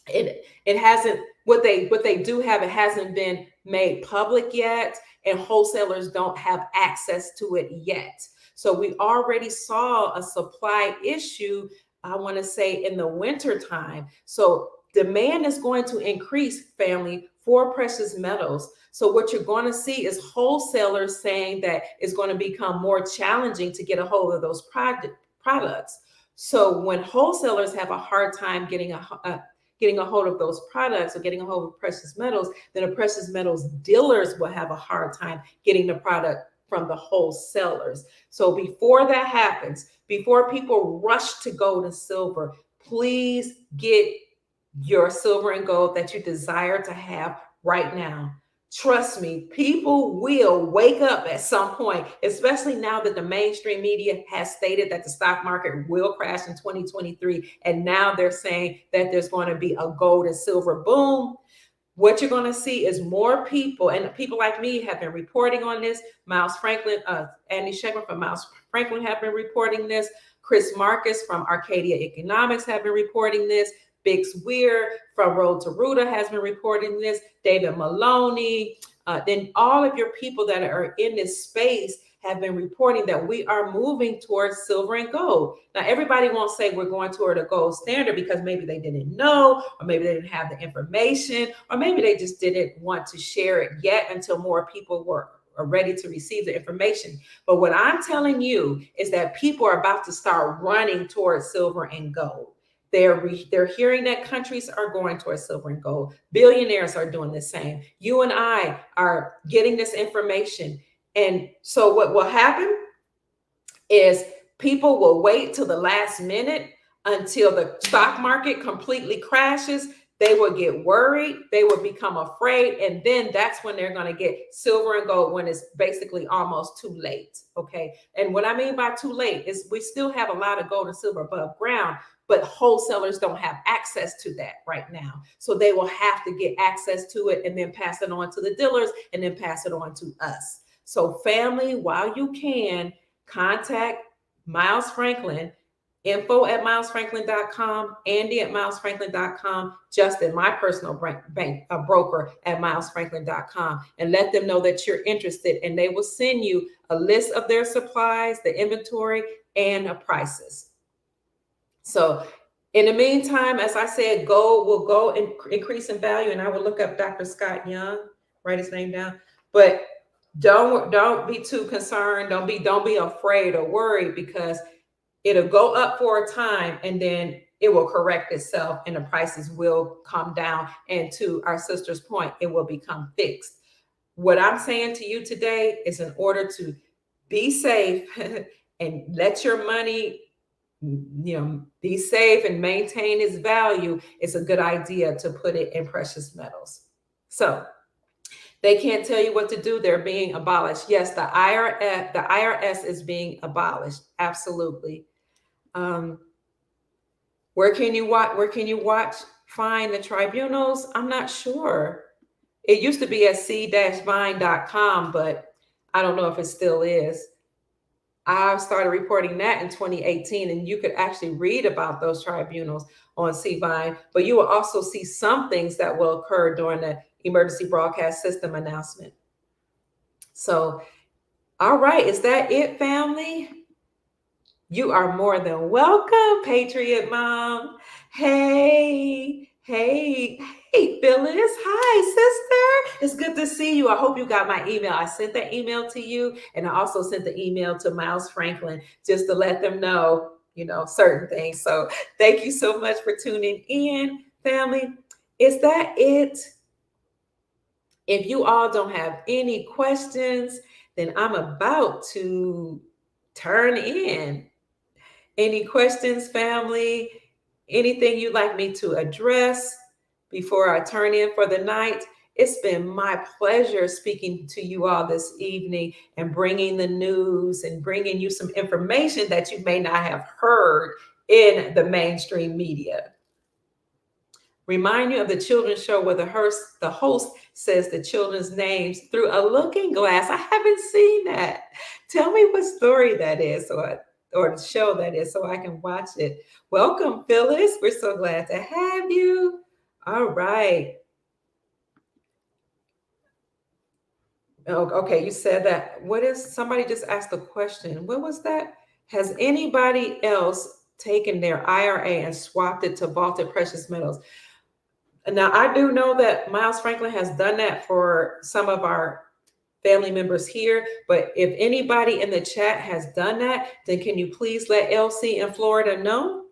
it hasn't, what they do have, it hasn't been made public yet, and wholesalers don't have access to it yet. So we already saw a supply issue, I want to say, in the winter time. So demand is going to increase, family, for precious metals. So what you're going to see is wholesalers saying that it's going to become more challenging to get a hold of those products. So when wholesalers have a hard time getting a hold of those products, or getting a hold of precious metals, then the precious metals dealers will have a hard time getting the product from the wholesalers. So before that happens, before people rush to gold and silver, please get your silver and gold that you desire to have right now. Trust me, people will wake up at some point, especially now that the mainstream media has stated that the stock market will crash in 2023. And now they're saying that there's going to be a gold and silver boom. What you're going to see is more people, and people like me have been reporting on this. Miles Franklin, Andy Schectman from Miles Franklin have been reporting this. Chris Marcus from Arcadia Economics have been reporting this. Bix Weir from Road to Ruta has been reporting this. David Maloney, then all of your people that are in this space have been reporting that we are moving towards silver and gold. Now, everybody won't say we're going toward a gold standard, because maybe they didn't know, or maybe they didn't have the information, or maybe they just didn't want to share it yet until more people are ready to receive the information. But what I'm telling you is that people are about to start running towards silver and gold. They're hearing that countries are going towards silver and gold. Billionaires are doing the same. You and I are getting this information. And so what will happen is people will wait till the last minute until the stock market completely crashes. They will get worried. They will become afraid. And then that's when they're going to get silver and gold, when it's basically almost too late. Okay. And what I mean by too late is we still have a lot of gold and silver above ground, but wholesalers don't have access to that right now. So they will have to get access to it and then pass it on to the dealers and then pass it on to us. So family, while you can, contact Miles Franklin, info@milesfranklin.com, Andy@milesfranklin.com, Justin, my personal broker, at milesfranklin.com, and let them know that you're interested, and they will send you a list of their supplies, the inventory, and the prices. So in the meantime, as I said, gold will go and increase in value, and I will look up Dr. Scott Young, write his name down. But don't be too concerned. Don't be afraid or worried, because it'll go up for a time and then it will correct itself and the prices will come down. And to our sister's point, it will become fixed. What I'm saying to you today is, in order to be safe and let your money be safe and maintain its value, it's a good idea to put it in precious metals. So they can't tell you what to do. They're being abolished. Yes, the IRS is being abolished. Absolutely. Where can you watch? Find the tribunals? I'm not sure. It used to be at c-vine.com, but I don't know if it still is. I started reporting that in 2018, and you could actually read about those tribunals on CVine, but you will also see some things that will occur during the emergency broadcast system announcement. So, all right, is that it, family? You are more than welcome, Patriot Mom. Hey, Phyllis. Hi, sister. It's good to see you. I hope you got my email. I sent that email to you, and I also sent the email to Miles Franklin just to let them know certain things. So thank you so much for tuning in, family. Is that it? If you all don't have any questions, then I'm about to turn in. Any questions, family? Anything you'd like me to address before I turn in for the night? It's been my pleasure speaking to you all this evening and bringing the news and bringing you some information that you may not have heard in the mainstream media. Remind you of the children's show where the host says the children's names through a looking glass. I haven't seen that. Tell me what story that is or show that is so I can watch it. Welcome, Phyllis. We're so glad to have you. All right. Oh, okay, you said that. Somebody just asked a question. What was that? Has anybody else taken their IRA and swapped it to vaulted precious metals? Now, I do know that Miles Franklin has done that for some of our family members here, but if anybody in the chat has done that, then can you please let LC in Florida know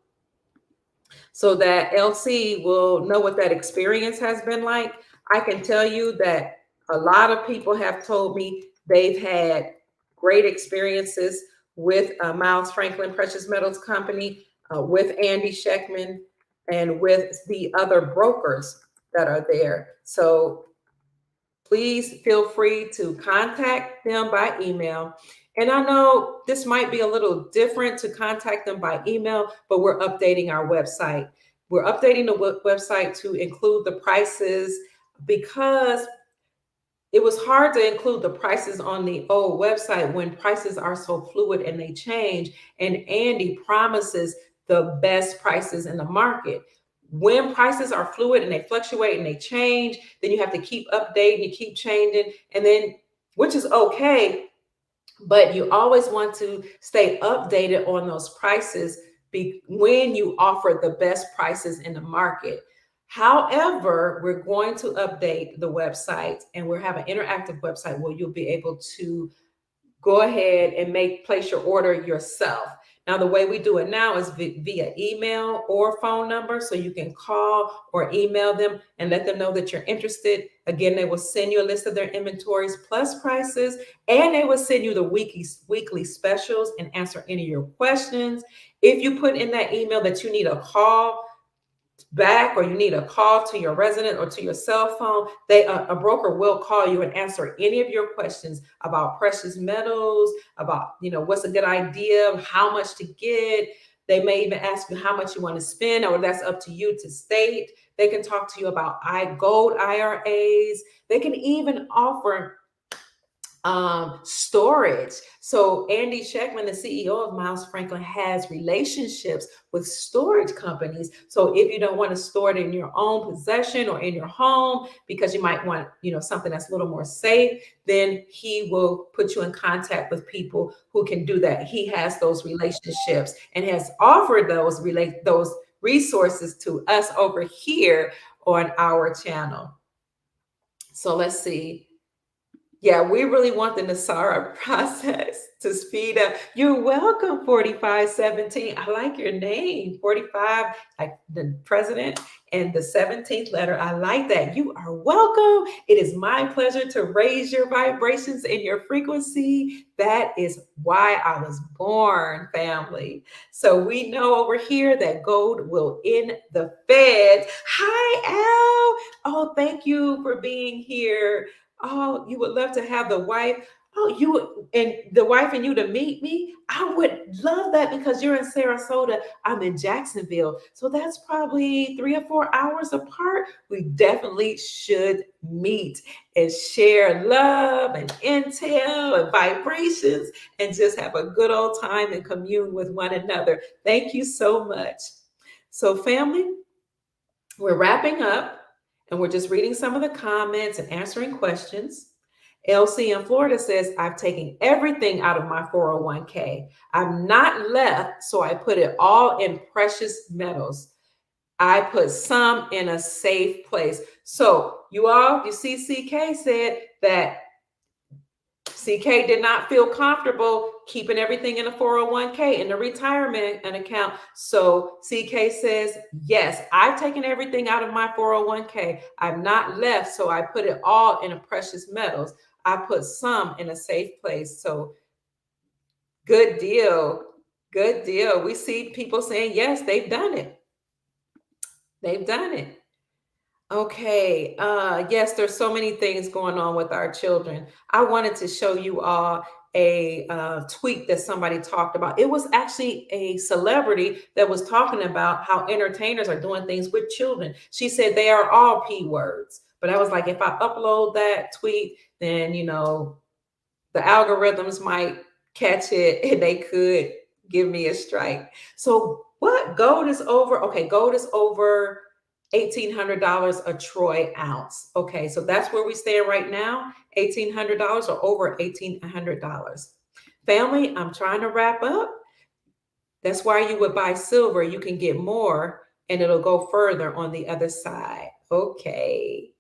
so that LC will know what that experience has been like? I can tell you that a lot of people have told me they've had great experiences with Miles Franklin Precious Metals Company, with Andy Schekman, and with the other brokers that are there. So please feel free to contact them by email. And I know this might be a little different to contact them by email, but we're updating our website. We're updating the website to include the prices because it was hard to include the prices on the old website when prices are so fluid and they change. And Andy promises the best prices in the market. When prices are fluid and they fluctuate and they change, then you have to keep updating, you keep changing, and then, which is okay, but you always want to stay updated on those prices when you offer the best prices in the market. However, we're going to update the website and we'll have an interactive website where you'll be able to go ahead and place your order yourself. Now, the way we do it now is via email or phone number. So you can call or email them and let them know that you're interested. Again, they will send you a list of their inventories plus prices, and they will send you the weekly specials and answer any of your questions. If you put in that email that you need a call back or you need a call to your resident or to your cell phone, a broker will call you and answer any of your questions about precious metals, about what's a good idea, how much to get. They may even ask you how much you want to spend, or that's up to you to state. They can talk to you about gold IRAs. They can even offer storage. So Andy Schekman, the CEO of Miles Franklin, has relationships with storage companies. So if you don't want to store it in your own possession or in your home because you might want, something that's a little more safe, then he will put you in contact with people who can do that. He has those relationships and has offered those resources to us over here on our channel. So let's see. Yeah, we really want the NASARA process to speed up. You're welcome, 4517. I like your name, 45, like the president, and the 17th letter. I like that. You are welcome. It is my pleasure to raise your vibrations and your frequency. That is why I was born, family. So we know over here that gold will end the feds. Hi, Al. Oh, thank you for being here. Oh, you would love to have the wife. Oh, the wife and you to meet me. I would love that because you're in Sarasota. I'm in Jacksonville. So that's probably 3 or 4 hours apart. We definitely should meet and share love and intel and vibrations and just have a good old time and commune with one another. Thank you so much. So family, we're wrapping up. And we're just reading some of the comments and answering questions. LC in Florida says, I've taken everything out of my 401k. I'm not left, so I put it all in precious metals. I put some in a safe place. So you see CK said that CK did not feel comfortable keeping everything in a 401k in the retirement account. So CK says, yes, I've taken everything out of my 401k. I've not left. So I put it all in a precious metals. I put some in a safe place. So good deal. Good deal. We see people saying, yes, they've done it. They've done it. Okay. Yes, there's so many things going on with our children. I wanted to show you all a tweet that somebody talked about. It was actually a celebrity that was talking about how entertainers are doing things with children. She said they are all P words. But I was like, if I upload that tweet, then, the algorithms might catch it and they could give me a strike. So what? Gold is over. Okay, gold is over $1,800 a troy ounce. Okay, so that's where we stand right now. $1,800 or over $1,800. Family, I'm trying to wrap up. That's why you would buy silver. You can get more and it'll go further on the other side. Okay.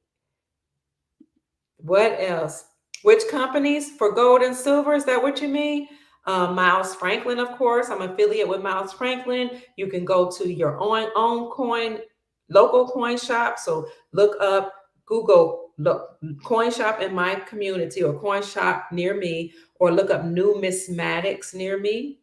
What else? Which companies for gold and silver? Is that what you mean? Miles Franklin, of course. I'm affiliate with Miles Franklin. You can go to your own coin, local coin shop. So look up, Google coin shop in my community or coin shop near me, or look up numismatics near me.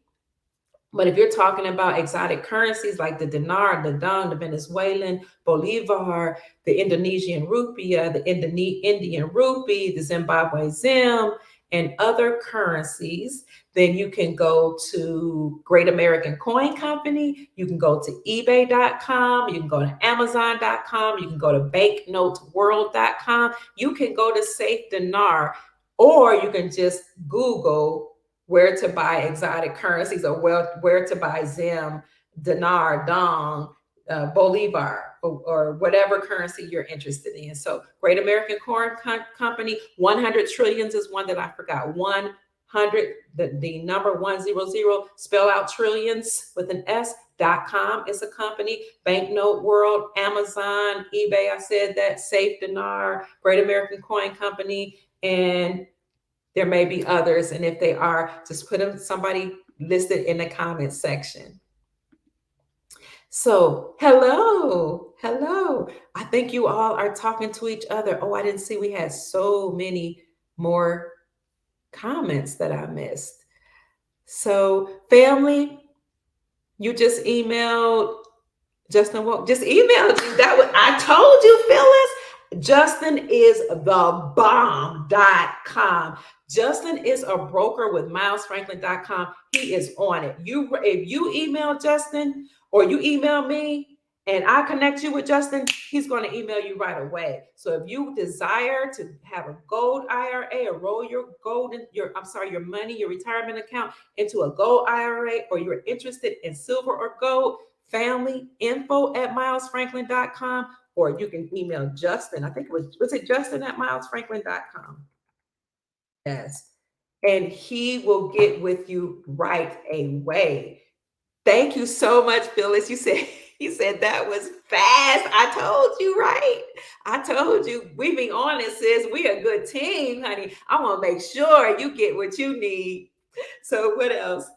But if you're talking about exotic currencies like the dinar, the dong, the Venezuelan bolivar, the Indonesian rupiah, the Indian rupee, the Zimbabwe zim, and other currencies, then you can go to Great American Coin Company. You can go to ebay.com. You can go to amazon.com. You can go to banknoteworld.com. You can go to Safe Dinar, or you can just Google where to buy exotic currencies or where to buy zim, dinar, dong, bolivar, or whatever currency you're interested in. So Great American Coin Company, 100 trillions is one that I forgot. 100, the number 100, spell out trillions with an S.com is a company. Banknote World, Amazon, eBay, I said that, Safe Dinar, Great American Coin Company, and there may be others, and if they are, just put them, somebody listed in the comment section. So, hello. I think you all are talking to each other. Oh, I didn't see we had so many more comments that I missed. So, family, you just emailed Justin. Just emailed you. I told you, Phyllis. Justin is the bomb.com. Justin is a broker with milesfranklin.com. He is on it. If you email Justin or you email me and I connect you with Justin, he's going to email you right away. So if you desire to have a gold IRA or roll your gold in your money, your retirement account into a gold IRA, or you're interested in silver or gold, family, info@milesfranklin.com, or you can email Justin. I think it was it Justin at milesfranklin.com? Yes. And he will get with you right away. Thank you so much, Phyllis. You said that was fast. I told you, right? I told you. We be honest, sis. We a good team, honey. I want to make sure you get what you need. So what else?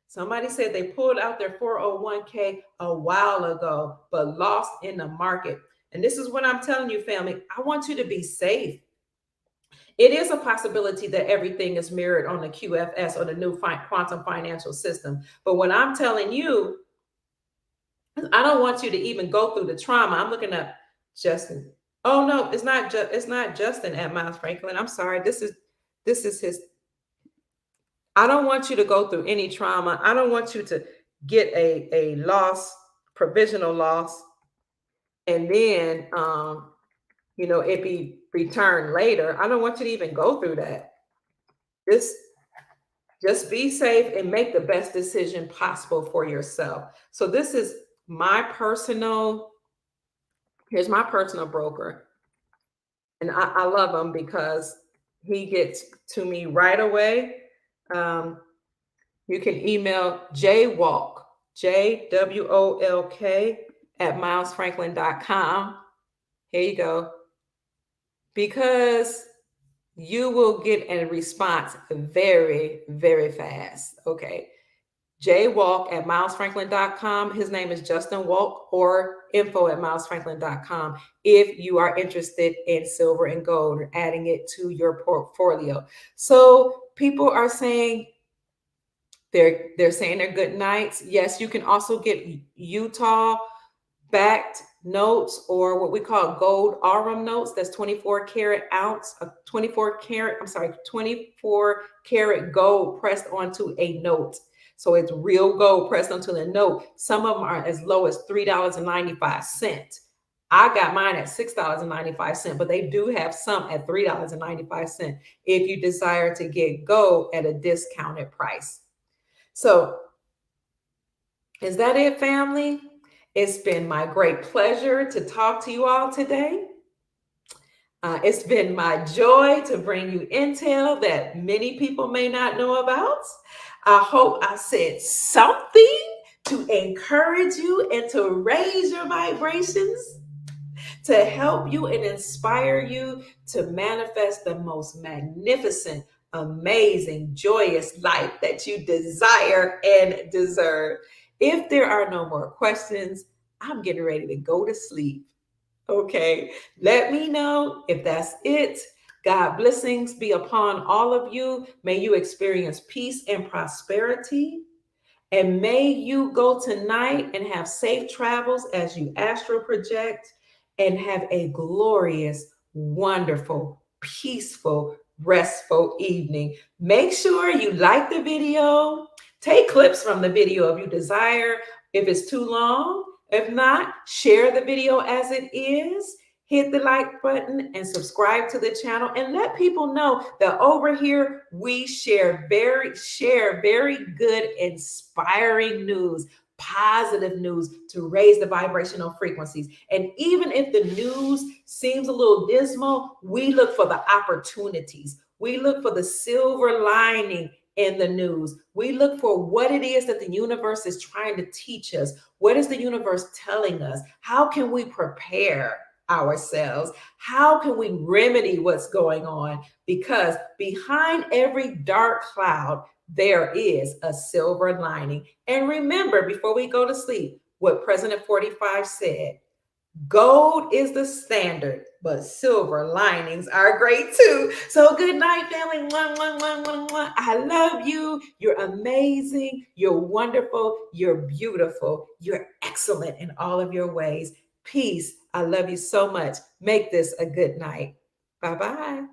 Somebody said they pulled out their 401k a while ago, but lost in the market. And this is what I'm telling you, family. I want you to be safe. It is a possibility that everything is mirrored on the QFS or the new quantum financial system. But what I'm telling you, I don't want you to even go through the trauma. I'm looking up Justin. Oh no, it's not Justin at Miles Franklin. I'm sorry. This is his. I don't want you to go through any trauma. I don't want you to get a loss, provisional loss, and then it be returned later. I don't want you to even go through that. Just be safe and make the best decision possible for yourself. So this is here's my personal broker. And I love him because he gets to me right away. You can email JWOLK, JWOLK @milesfranklin.com. Here you go. Because you will get a response very, very fast. Okay. jwalk@milesfranklin.com. His name is Justin Walk, or info@milesfranklin.com if you are interested in silver and gold or adding it to your portfolio. So people are saying they're saying they're good nights. Yes, you can also get Utah backed notes, or what we call gold aurum notes. That's 24 karat ounce, 24 karat gold pressed onto a note. So it's real gold pressed onto the note. Some of them are as low as $3.95. I got mine at $6.95, but they do have some at $3.95 if you desire to get gold at a discounted price. So is that it, family? It's been my great pleasure to talk to you all today. It's been my joy to bring you intel that many people may not know about. I hope I said something to encourage you and to raise your vibrations, to help you and inspire you to manifest the most magnificent, amazing, joyous life that you desire and deserve. If there are no more questions, I'm getting ready to go to sleep. Okay, let me know if that's it. God blessings be upon all of you. May you experience peace and prosperity. And may you go tonight and have safe travels as you astral project, and have a glorious, wonderful, peaceful, restful evening. Make sure you like the video. Take clips from the video if you desire, if it's too long. If not, share the video as it is. Hit the like button and subscribe to the channel, and let people know that over here we share very good, inspiring news, positive news to raise the vibrational frequencies. And even if the news seems a little dismal, we look for the opportunities. We look for the silver lining in the news. We look for what it is that the universe is trying to teach us. What is the universe telling us? How can we prepare ourselves? How can we remedy what's going on? Because behind every dark cloud, there is a silver lining. And remember, before we go to sleep, what President 45 said: gold is the standard, but silver linings are great too. So good night, family. Mwah, mwah, mwah, mwah, mwah. I love you. You're amazing. You're wonderful. You're beautiful. You're excellent in all of your ways. Peace. I love you so much. Make this a good night. Bye-bye.